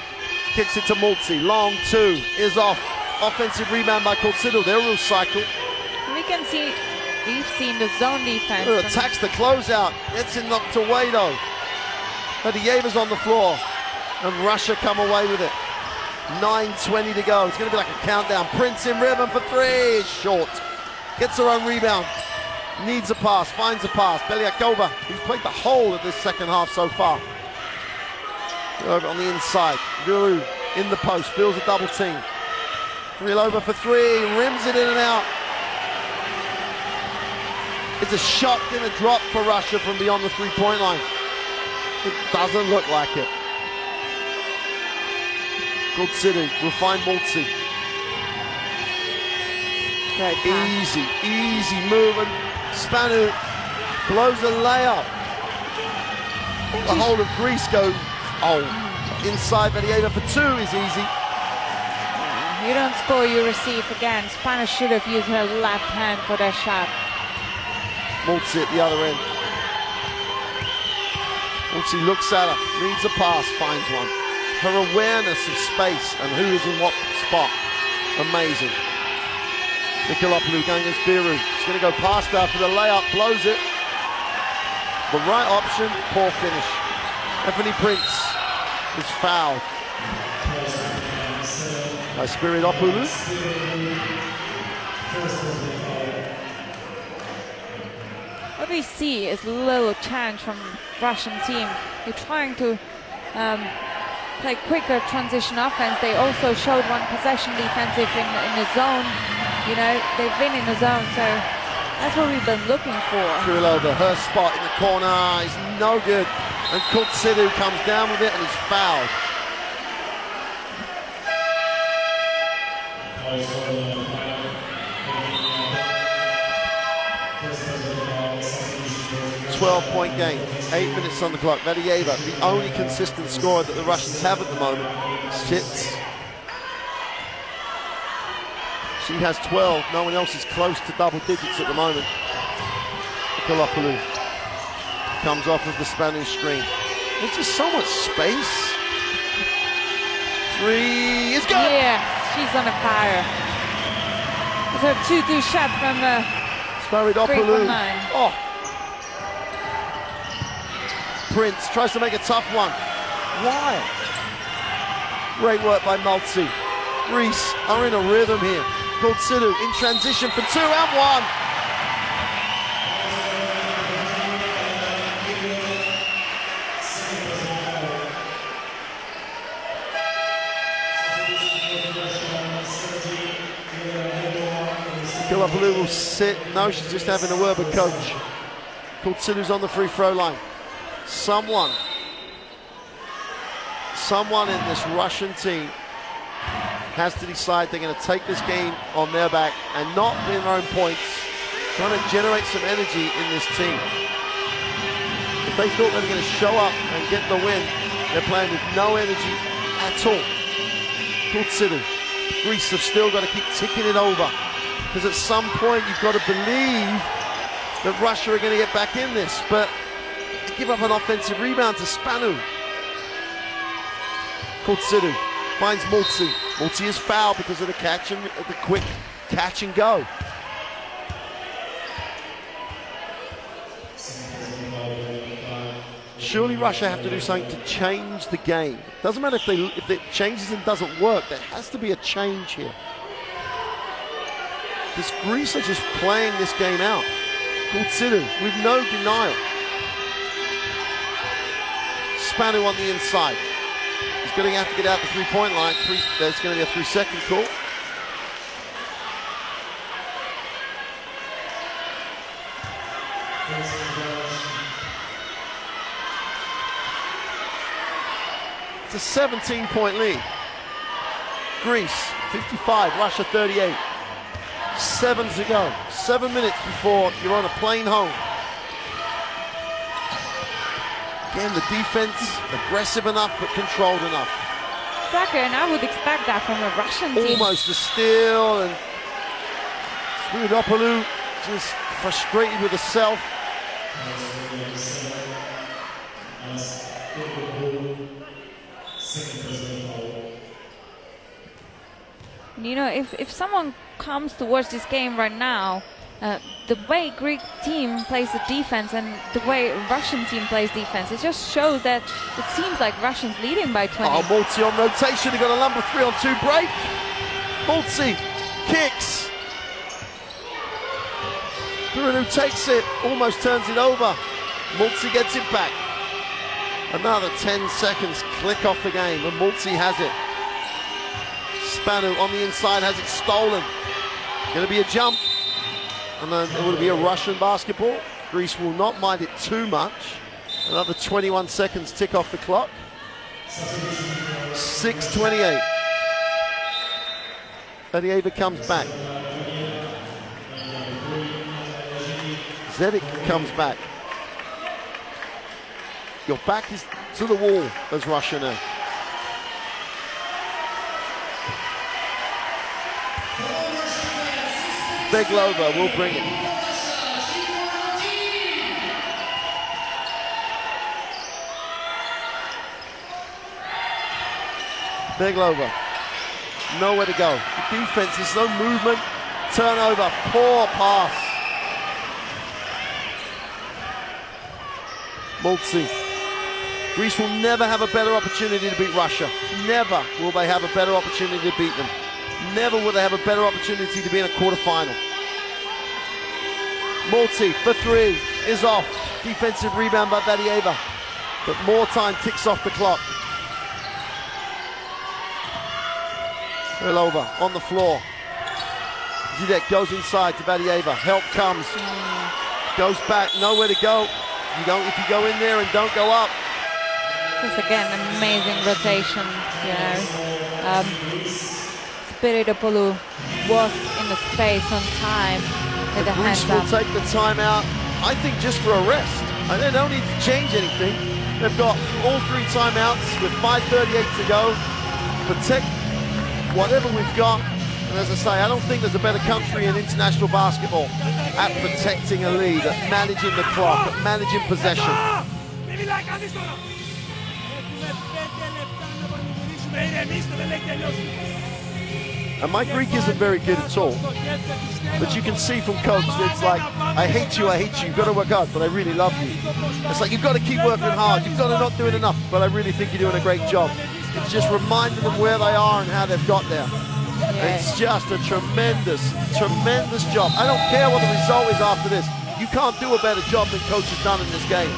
S1: Kicks it to Multsi. Long 2 is off. Offensive rebound by Coursido. They'll recycle.
S2: We can see, we've seen the zone defense.
S1: Attacks the closeout. Gets it knocked away though. Hadiyeva's on the floor. And Russia come away with it. 9:20 to go. It's going to be like a countdown. Prince in rhythm for 3. Is short. Gets her own rebound. Needs a pass. Finds a pass. Beliakova, who's played the whole of this second half so far. Over on the inside. Guru in the post. Feels a double team. Reel over for 3. Rims it in and out. It's a shot and a drop for Russia from beyond the three-point line. It doesn't look like it. Good city. We'll find Multsi. Easy movement. Spanu blows a layup. The whole of Greece goes, inside Believa for 2 is easy.
S2: You don't score, you receive again. Spanu should have used her left hand for that shot.
S1: Multsi at the other end. Multsi looks at her, needs a pass, finds one. Her awareness of space and who is in what spot, amazing. Nikolopoulou going against Biru. He's going to go past that for the layup, blows it. The right option, poor finish. Anthony Prince is fouled by Spiridopoulou.
S2: What we see is a little change from Russian team. They're trying to play quicker transition offense. They also showed one possession defensive in the zone. You know, they've been in the zone, so that's what we've been looking for.
S1: Krylova, her spot in the corner is no good. And Kultsidu comes down with it and is fouled. .12 game, 8 minutes on the clock. Vadieva, the only consistent scorer that the Russians have at the moment, sits. She has 12, no one else is close to double digits at the moment. Nikolopoulou comes off of the Spanish screen. There's just so much space. Three is good!
S2: Yeah, she's on a fire. It's her 2-2 shot from
S1: Spiridopoulou.
S2: 3-1-9.
S1: Oh. Prince tries to make a tough one. Why? Great work by Maltzy. Greece are in a rhythm here. Kultsidu in transition for 2 and 1. Nikolopoulou will sit. No, she's just having a word with coach. Kultsidu's on the free throw line. Someone in this Russian team has to decide they're going to take this game on their back and not win their own points, trying to generate some energy in this team. If they thought they were going to show up and get the win, they're playing with no energy at all. Kultsidu, Greece have still got to keep ticking it over, because at some point you've got to believe that Russia are going to get back in this, but they give up an offensive rebound to Spanu. Kultsidu finds Maltzy. Maltzy is fouled because of the catch and the quick catch and go. Surely Russia have to do something to change the game. Doesn't matter if it changes and doesn't work. There has to be a change here. Because Greece are just playing this game out. Kultsidu with no denial. Spanu on the inside. He's going to have to get out the three-point line. There's going to be a 3-second call. It's a 17-point lead. Greece 55, Russia 38. 7 to go. 7 minutes before you're on a plane home. Again, the defense, aggressive enough but controlled enough.
S2: Exactly, and I would expect that from a Russian team.
S1: Almost a steal, and Spiridopoulou just frustrated with herself.
S2: You know, if someone comes to watch this game right now, the way Greek team plays the defense and the way Russian team plays defense, it just shows that it seems like Russians leading by 20.
S1: Oh, Maltzy on rotation. He got a number 3-on-2 break. Maltzy kicks. Birunu takes it, almost turns it over. Maltzy gets it back. Another 10 seconds click off the game, and Maltzy has it. Spanu on the inside has it stolen. Going to be a jump. And then it will be a Russian basketball. Greece will not mind it too much. Another 21 seconds tick off the clock. 6:28. Vadieva comes back. Zedic comes back. Your back is to the wall as Russia now. Beglova will bring it. Beglova, nowhere to go. The defense, there's no movement. turnover, poor pass. Mulzi. Greece will never have a better opportunity to beat Russia. Never will they have a better opportunity to beat them. Never will they have a better opportunity to be in a quarterfinal. Mulzi for three is off. Defensive rebound by Vadieva. But more time ticks off the clock. Relova on the floor. Zidek goes inside to Vadieva. Help comes. Goes back, nowhere to go. If you go in there and don't go up.
S2: Just again, amazing rotation, you know. Spiridopoulou was in the space on time with the hands
S1: Greece
S2: up.
S1: will take the timeout, I think, just for a rest. And they don't need to change anything. They've got all three timeouts with 5:38 to go. Protect whatever we've got. And as I say, I don't think there's a better country in international basketball at protecting a lead, at managing the clock, at managing possession. And my Greek isn't very good at all. But you can see from coach that it's like, I hate you, you've got to work hard, but I really love you. It's like, you've got to keep working hard, you've got to not do it enough, but I really think you're doing a great job. It's just reminding them where they are and how they've got there.
S2: Yeah.
S1: It's just a tremendous, tremendous job. I don't care what the result is after this. You can't do a better job than coach has done in this game.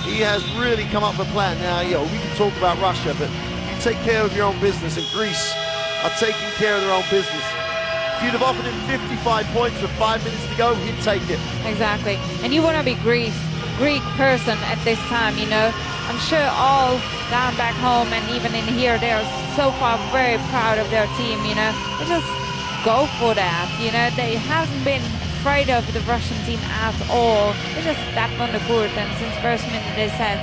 S1: He has really come up with a plan. Now, we can talk about Russia, but you take care of your own business, and Greece are taking care of their own business. If you'd have offered him 55 points with 5 minutes to go, he'd take it.
S2: Exactly. And you want to be Greek person at this time, you know. I'm sure all down back home and even in here, they are so far very proud of their team, you know. They just go for that, you know. They haven't been afraid of the Russian team at all. They just stepped on the court, and since first minute they said,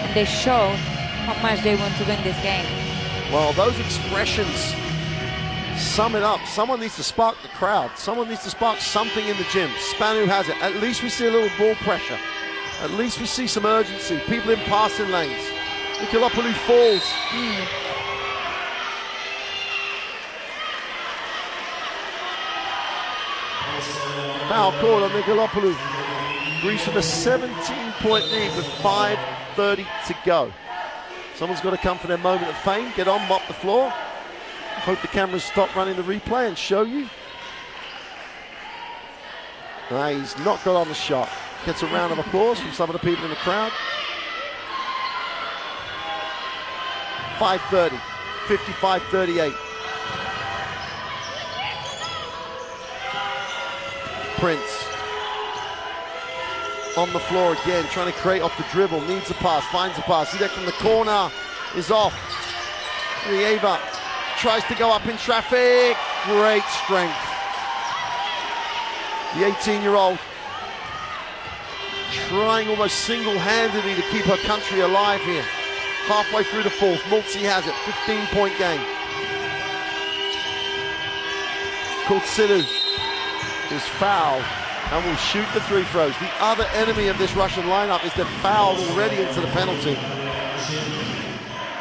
S2: and they showed how much they want to win this game.
S1: Well, those expressions sum it up. Someone needs to spark the crowd. Someone needs to spark something in the gym. Spanu has it. At least we see a little ball pressure. At least we see some urgency. People in passing lanes. Nikolopoulou falls. Foul call on Nikolopoulou. Greece with a 17-point lead with 5:30 to go. Someone's got to come for their moment of fame. Get on, mop the floor. Hope the cameras stop running the replay and show you. He's not got on the shot. Gets a round of applause from some of the people in the crowd. 5:30, 55-38. Prince on the floor again, trying to create off the dribble, needs a pass, finds a pass. Zidek from the corner is off. Rieva tries to go up in traffic. Great strength. The 18-year-old trying almost single-handedly to keep her country alive here. Halfway through the fourth, Mulzi has it, 15-point game. Kultsilu is fouled and will shoot the free throws. The other enemy of this Russian lineup is they're fouled already into the penalty.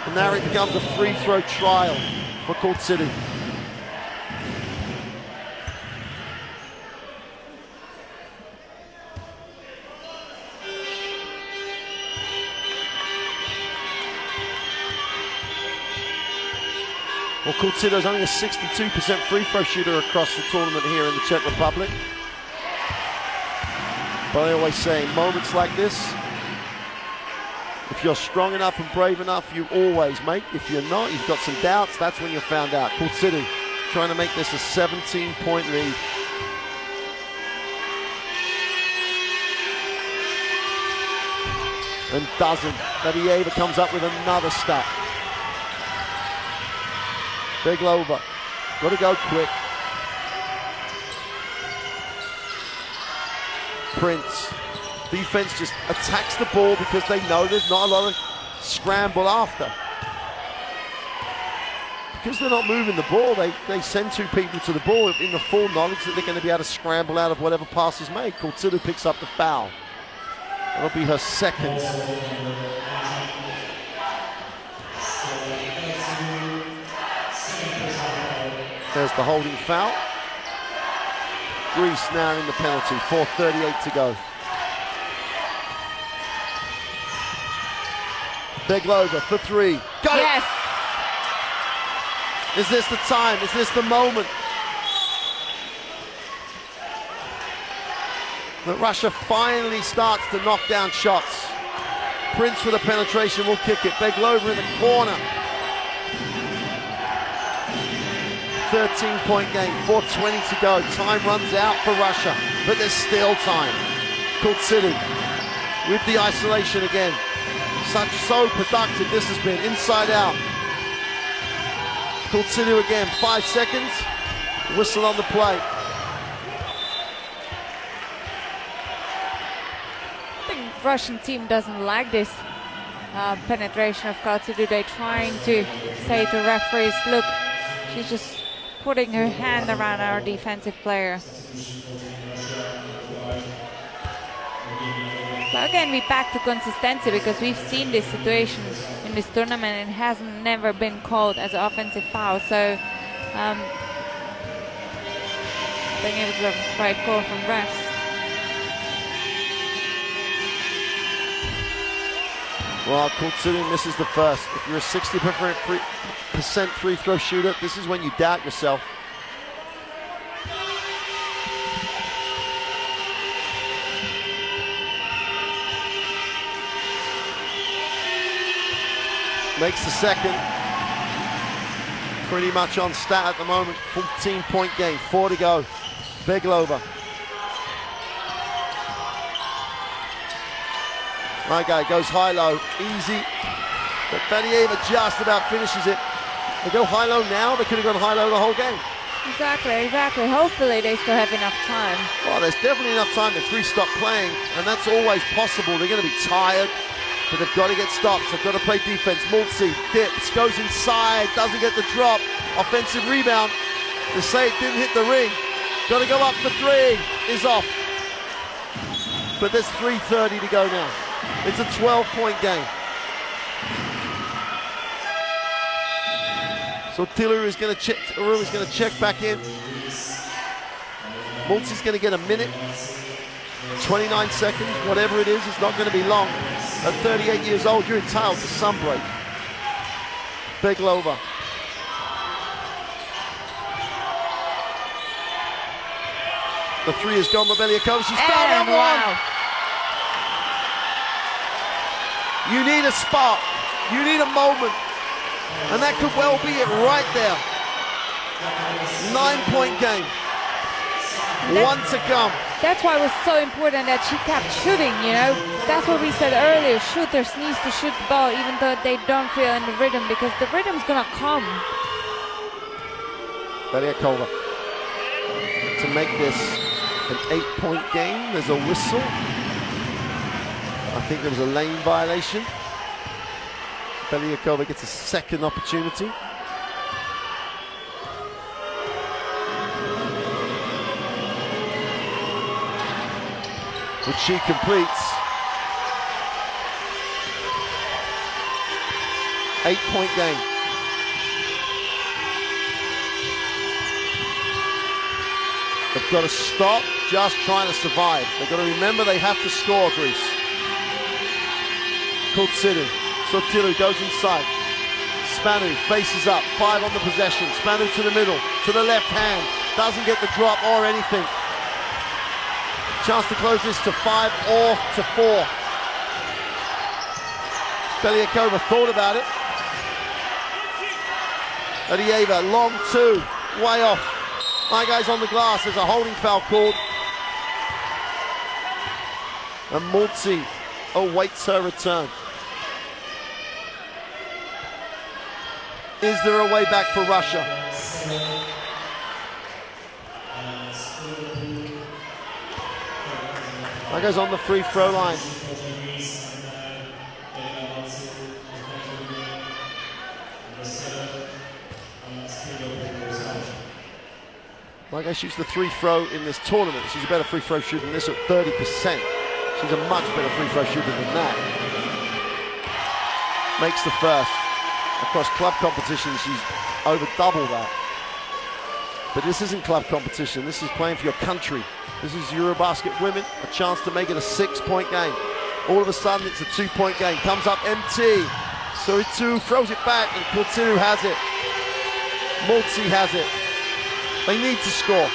S1: And now it becomes a free throw trial for Kultsilu. Well, Kultsilu's only a 62% free throw shooter across the tournament here in the Czech Republic. But I always say, in moments like this, if you're strong enough and brave enough, you always make. If you're not, you've got some doubts, that's when you're found out. Kultsilu trying to make this a 17-point lead. And doesn't. Vadieva comes up with another stat. Beglova, got to go quick. Prince, defense just attacks the ball because they know there's not a lot of scramble after. Because they're not moving the ball, they send two people to the ball in the full knowledge that they're going to be able to scramble out of whatever pass is made. Kultsilu picks up the foul. That'll be her second. There's the holding foul. Greece now in the penalty, 4:38 to go. Beglova for three. Got it!
S2: Yes.
S1: Is this the time? Is this the moment? That Russia finally starts to knock down shots. Prince with a penetration will kick it. Beglova in the corner. 13-point game, 4:20 to go. Time runs out for Russia, but there's still time. Kultsili with the isolation again. So productive this has been, inside out. Kultsili again, 5 seconds. Whistle on the play.
S2: I think the Russian team doesn't like this penetration of Kultsili. They're trying to say to referees, look, she's just putting her hand around our defensive player. But again, we're back to consistency because we've seen this situation in this tournament and it hasn't never been called as an offensive foul. So I think it was the right call from refs.
S1: Well, Kultsili misses the first. If you're a 60% free throw shooter, this is when you doubt yourself. Makes the second. Pretty much on stat at the moment. 14-point game, 4 to go. Beglova. My guy goes high-low, easy. But Bedieva just about finishes it. They go high-low now, they could have gone high-low the whole game.
S2: Exactly. Hopefully they still have enough time.
S1: Well, there's definitely enough time to stop playing, and that's always possible. They're going to be tired, but they've got to get stops. They've got to play defense. Mulzi dips, goes inside, doesn't get the drop. Offensive rebound. They say it didn't hit the ring. Got to go up for three. Is off. But there's 3:30 to go now. It's a 12-point game. So Tilu is going to check back in. Mulzi's going to get a minute. 29 seconds, whatever it is, it's not going to be long. At 38 years old, you're entitled to some break. Beglova. The three is gone, Beliakova. She's fouled on one. You need a spot. You need a moment. And that could well be it right there. 9-point game. One to come.
S2: That's why it was so important that she kept shooting, you know. That's what we said earlier. Shooters needs to shoot the ball even though they don't feel in the rhythm, because the rhythm's gonna come.
S1: Beliakova to make this an 8-point game. There's a whistle. I think there was a lane violation. Beliakova gets a second opportunity. Which she completes. 8-point game. They've got to stop just trying to survive. They've got to remember they have to score, Greece. Kultsili. Sotilu goes inside. Spanu faces up. 5 on the possession. Spanu to the middle. To the left hand. Doesn't get the drop or anything. Chance to close this to 5 or to 4. Beliakova thought about it. Bedieva, long 2, way off. My guy's on the glass. There's a holding foul called. And Mulzi awaits her return. Is there a way back for Russia? That goes on the free throw line. My guy shoots the free throw in this tournament. She's a better free throw shooter than this at 30%. She's a much better free throw shooter than that. Makes the first. Across club competition, she's over double that. But this isn't club competition. This is playing for your country. This is EuroBasket women, a chance to make it a 6-point game. All of a sudden, it's a 2-point game. Comes up empty. Soritu throws it back, and Kulturu has it. Multi has it. They need to score.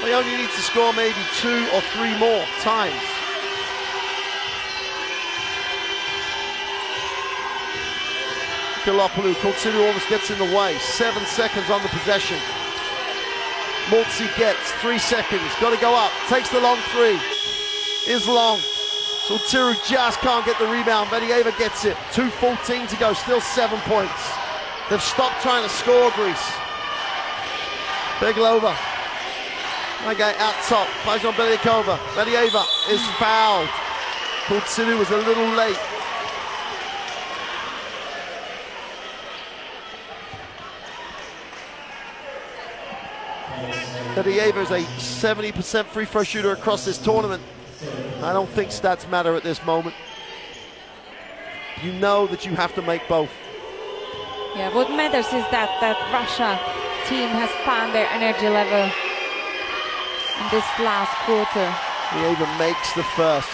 S1: They only need to score maybe 2 or 3 more times. Kalopoulou, Kulturu almost gets in the way. 7 seconds on the possession. Multi gets 3 seconds. Got to go up. Takes the long 3. Is long. Kulturu just can't get the rebound. Vedieva gets it. 2:14 to go. Still 7 points. They've stopped trying to score, Greece. Beglova. My guy out top. Plays on Beliakova. Vedieva is fouled. Kulturu was a little late. Vedieva is a 70% free throw shooter across this tournament. I don't think stats matter at this moment. You know that you have to make both.
S2: Yeah, what matters is that Russia team has found their energy level in this last quarter.
S1: Vedieva makes the first.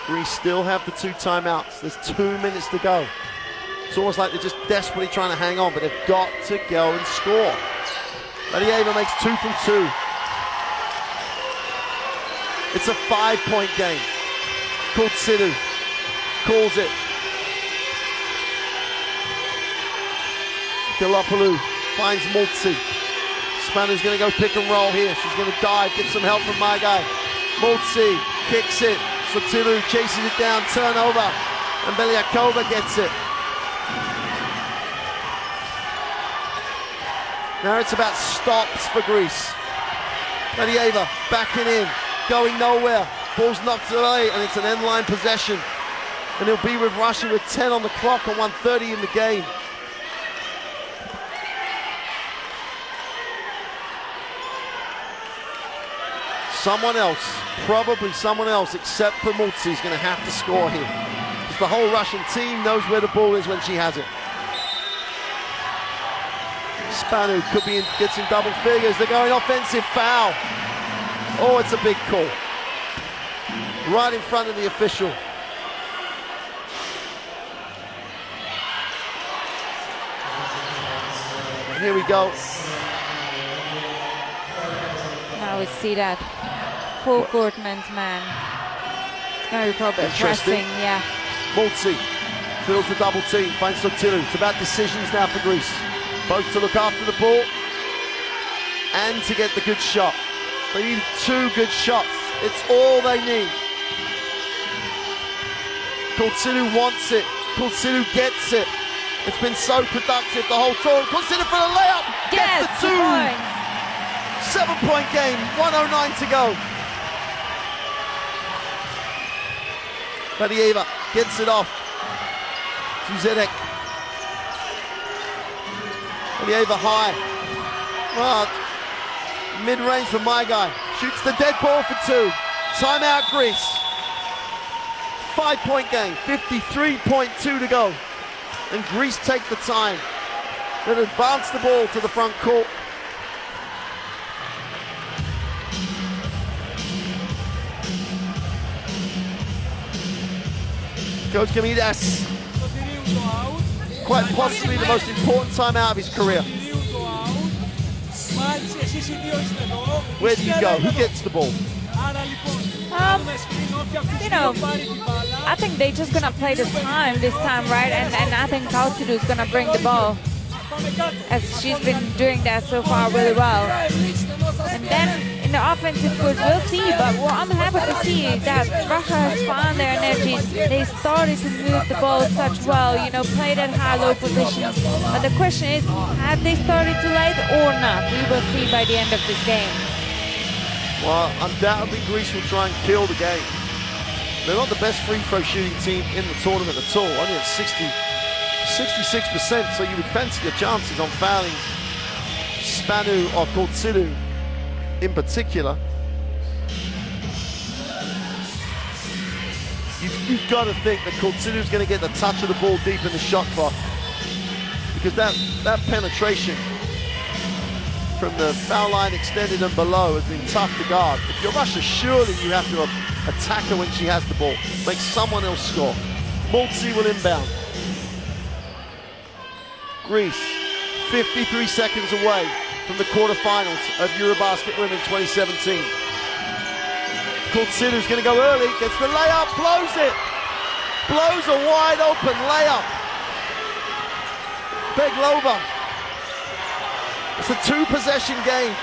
S1: We still have the 2 timeouts. There's 2 minutes to go. It's almost like they're just desperately trying to hang on, but they've got to go and score. Vedieva makes 2 from 2. It's a 5-point game. Kulturu calls it. Kalopoulou finds Multi. Spanu's going to go pick and roll here. She's going to dive, get some help from my guy. Multi kicks it. Sotilu chases it down, turnover. And Beliakova gets it. Now it's about stops for Greece. Vedieva backing in, going nowhere. Ball's knocked away, and it's an end-line possession. And he'll be with Russia with 10 on the clock and 1:30 in the game. Someone else, probably someone else except for Multi, is going to have to score here. Because the whole Russian team knows where the ball is when she has it. Spanu could be gets in double figures. They're going offensive foul. Oh, it's a big call. Right in front of the official. And here we go.
S2: Now we see that full court man's man. Very probably pressing, yeah.
S1: Multi fills the double team, finds Sotilu. It's about decisions now for Greece. Both to look after the ball and to get the good shot. They need 2 good shots. It's all they need. Kulturu wants it. Kulturu gets it. It's been so productive the whole tour. Kulturu for the layup.
S2: Yes,
S1: gets the 2. 7-point game. 1:09 to go. Vedieva gets it off to Zedek. Vedieva high. Well, mid-range for my guy. Shoots the dead ball for 2. Timeout Greece. 5-point game. 53.2 to go. And Greece take the time. Then advance the ball to the front court. Coach Gamidas. Quite possibly the most important timeout of his career. Where do you go? Who gets the ball?
S2: You know, I think they're just gonna play the time this time, right? And I think Kulturu is gonna bring the ball, as she's been doing that so far really well. And then in the offensive court, we'll see. But what I'm happy to see is that Russia has found their energy. They started to move the ball such well, you know, play that high-low position. But the question is, have they started too late or not? We will see by the end of this game.
S1: Well, undoubtedly Greece will try and kill the game. They're not the best free throw shooting team in the tournament at all. Only at 66%, so you would fancy your chances on fouling Spanu or Kulturu in particular. You've got to think that Kulturu's going to get the touch of the ball deep in the shot clock. because that penetration from the foul line extended and below has been tough to guard. If you're Russia, surely you have to attack her when she has the ball, make someone else score. Multi will inbound. Greece, 53 seconds away from the quarterfinals of EuroBasket Women 2017. Kurtsidu's going to go early, gets the layup, blows it. Blows a wide open layup. Beglova. It's a 2-possession game.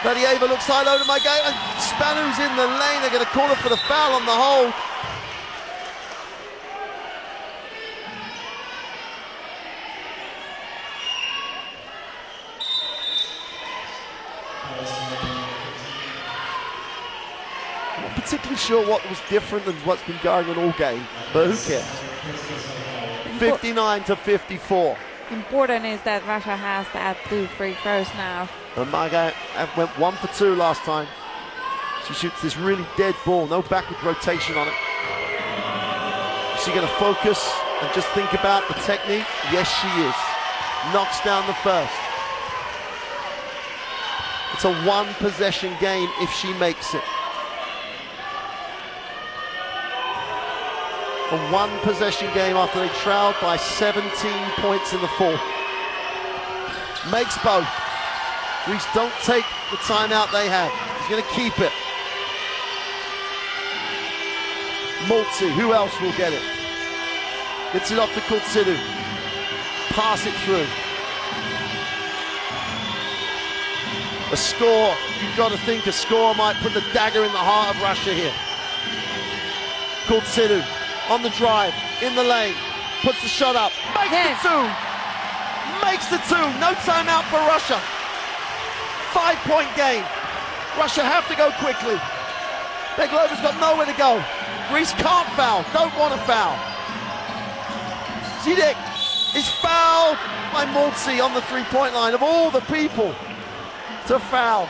S1: Vadieva looks high low to my game, and Spanu's in the lane. They're going to call her for the foul on the hold. I'm not particularly sure what was different than what's been going on all game, but who cares? 59-54.
S2: Important is that Russia has to add 2 free throws now.
S1: And my guy went 1 for 2 last time. She shoots this really dead ball, no backward rotation on it. Is she going to focus and just think about the technique? Yes, she is. Knocks down the first. It's a 1-possession game if she makes it. A 1-possession game after they trailed by 17 points in the fourth. Makes both. Greece don't take the timeout they have. He's going to keep it. Multi, who else will get it? Gets it off to Kurtsidu. Pass it through. A score, you've got to think a score might put the dagger in the heart of Russia here. Kurtsidu on the drive, in the lane, puts the shot up, makes the 2! Makes the 2, no timeout for Russia. 5-point game. Russia have to go quickly. Beglova's got nowhere to go. Greece can't foul, don't want to foul. Zidek is fouled by Multi on the 3-point line, of all the people to foul.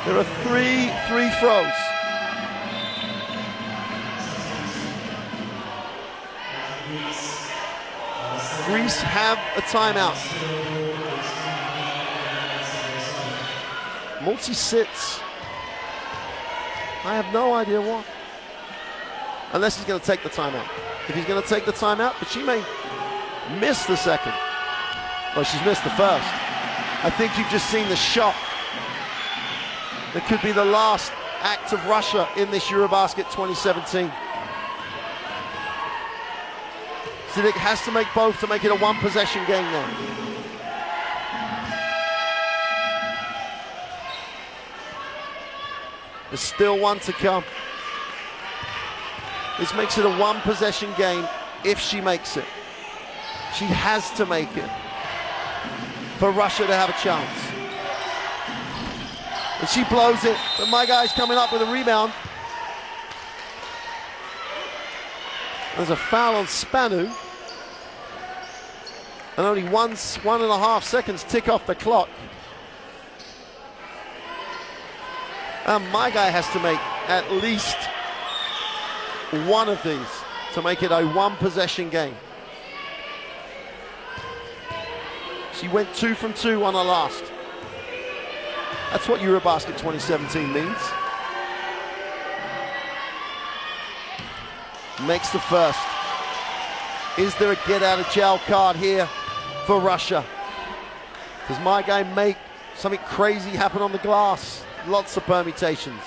S1: There are 3 free throws. Greece have a timeout. Multi sits. I have no idea why. Unless he's going to take the timeout. If he's going to take the timeout, but she may miss the second. Well, she's missed the first. I think you've just seen the shot. It could be the last act of Russia in this EuroBasket 2017. Zidek has to make both to make it a 1-possession game now. There's still one to come. This makes it a 1-possession game if she makes it. She has to make it for Russia to have a chance. And she blows it, but my guy's coming up with a rebound. There's a foul on Spanu. And only 1.5 seconds tick off the clock. And my guy has to make at least one of these to make it a 1-possession game. She went 2 from 2 on her last. That's what EuroBasket 2017 means. Makes the first. Is there a get out of jail card here for Russia? Does my guy make something crazy happen on the glass? Lots of permutations.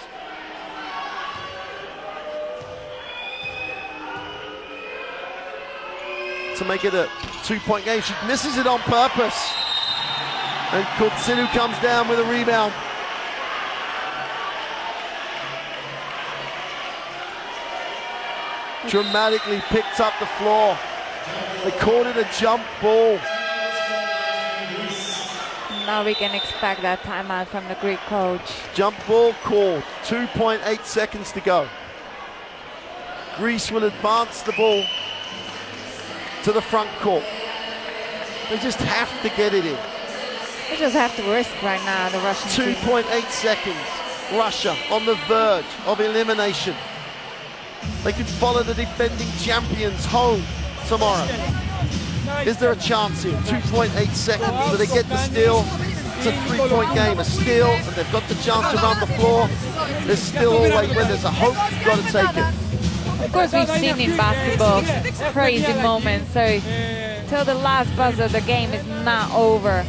S1: To make it a 2-point game. She misses it on purpose. And Kurtsidu comes down with a rebound. Dramatically picked up the floor. They called it a jump ball.
S2: Now we can expect that timeout from the Greek coach.
S1: Jump ball called. 2.8 seconds to go. Greece will advance the ball to the front court. They just have to get it in.
S2: They just have to risk right now, the Russian team.
S1: 2.8 seconds. Russia on the verge of elimination. They could follow the defending champions home tomorrow. Is there a chance here? 2.8 seconds. Do they get the steal? It's a 3-point game. A steal, and they've got the chance to run the floor. There's still always, when there's a hope, you've got to take it.
S2: Of course, we've seen in basketball crazy moments. So till the last buzzer, the game is not over.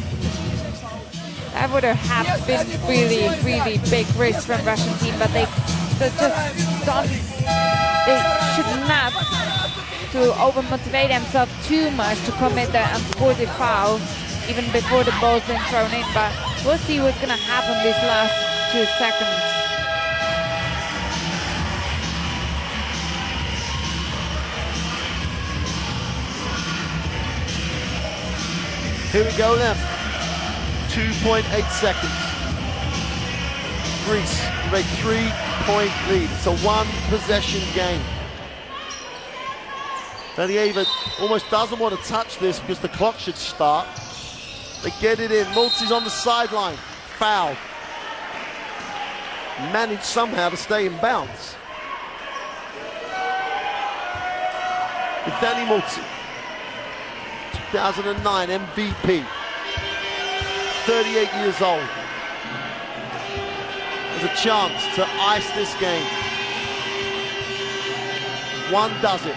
S2: That would have been really, really big risk from Russian team, but they just don't. They should not to over-motivate themselves too much to commit the unsportive foul even before the ball's been thrown in. But we'll see what's going to happen these last 2 seconds.
S1: Here we go then. 2.8 seconds. Greece with a 3-point lead. It's a 1-possession game. Danieva almost doesn't want to touch this because the clock should start. They get it in. Multi's on the sideline. Foul. Managed somehow to stay in bounds. With Danny Multi. 2009 MVP. 38 years old. There's a chance to ice this game. One does it.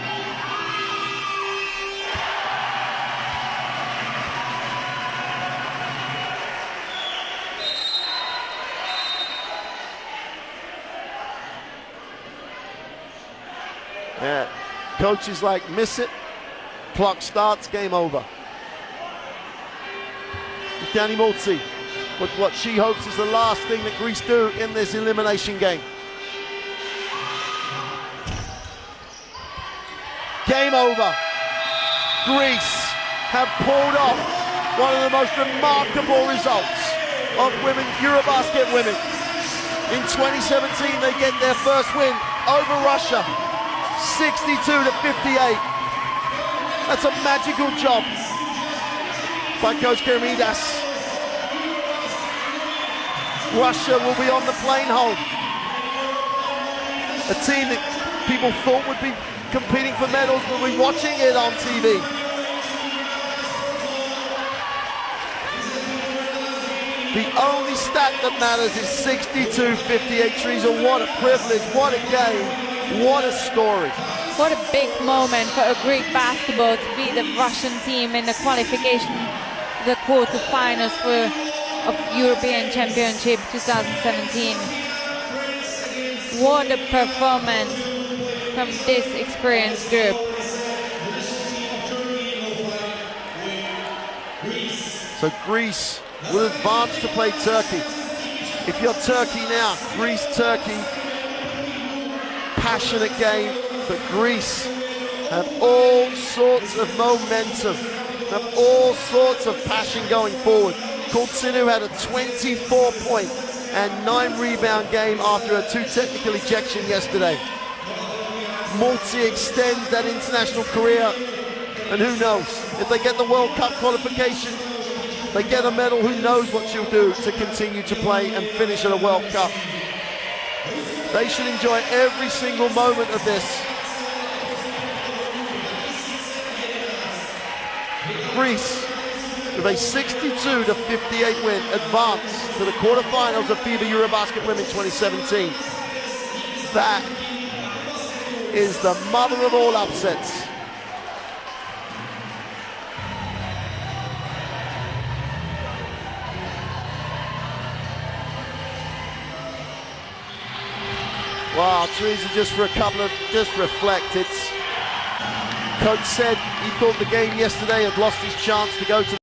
S1: Yeah, coaches like miss it, clock starts, game over. Danny Multi, with what she hopes is the last thing that Greece do in this elimination game. Game over. Greece have pulled off one of the most remarkable results of EuroBasket women. In 2017, they get their first win over Russia. 62 to 58. That's a magical job by Coach Keramidas. Russia will be on the plane home. A team that people thought would be competing for medals will be watching it on TV. The only stat that matters is 62-58. Teresa, what a privilege, what a game, what a story.
S2: What a big moment for a Greek basketball to be the Russian team in the qualification, the quarterfinals of European Championship 2017. What a performance from this experienced group.
S1: So Greece will advance to play Turkey. If you're Turkey now, Greece-Turkey, passionate game, but Greece have all sorts of momentum, have all sorts of passion going forward. Kultsinu had a 24-point and 9-rebound game after a 2 technical ejection yesterday. Multi extends that international career, and who knows, if they get the World Cup qualification, they get a medal, who knows what she'll do to continue to play and finish at a World Cup. They should enjoy every single moment of this. Greece, with a 62-58 win, advance to the quarterfinals of FIBA EuroBasket Women 2017. That is the mother of all upsets. Wow, Teresa, just reflect. Coach said he thought the game yesterday had lost his chance to go to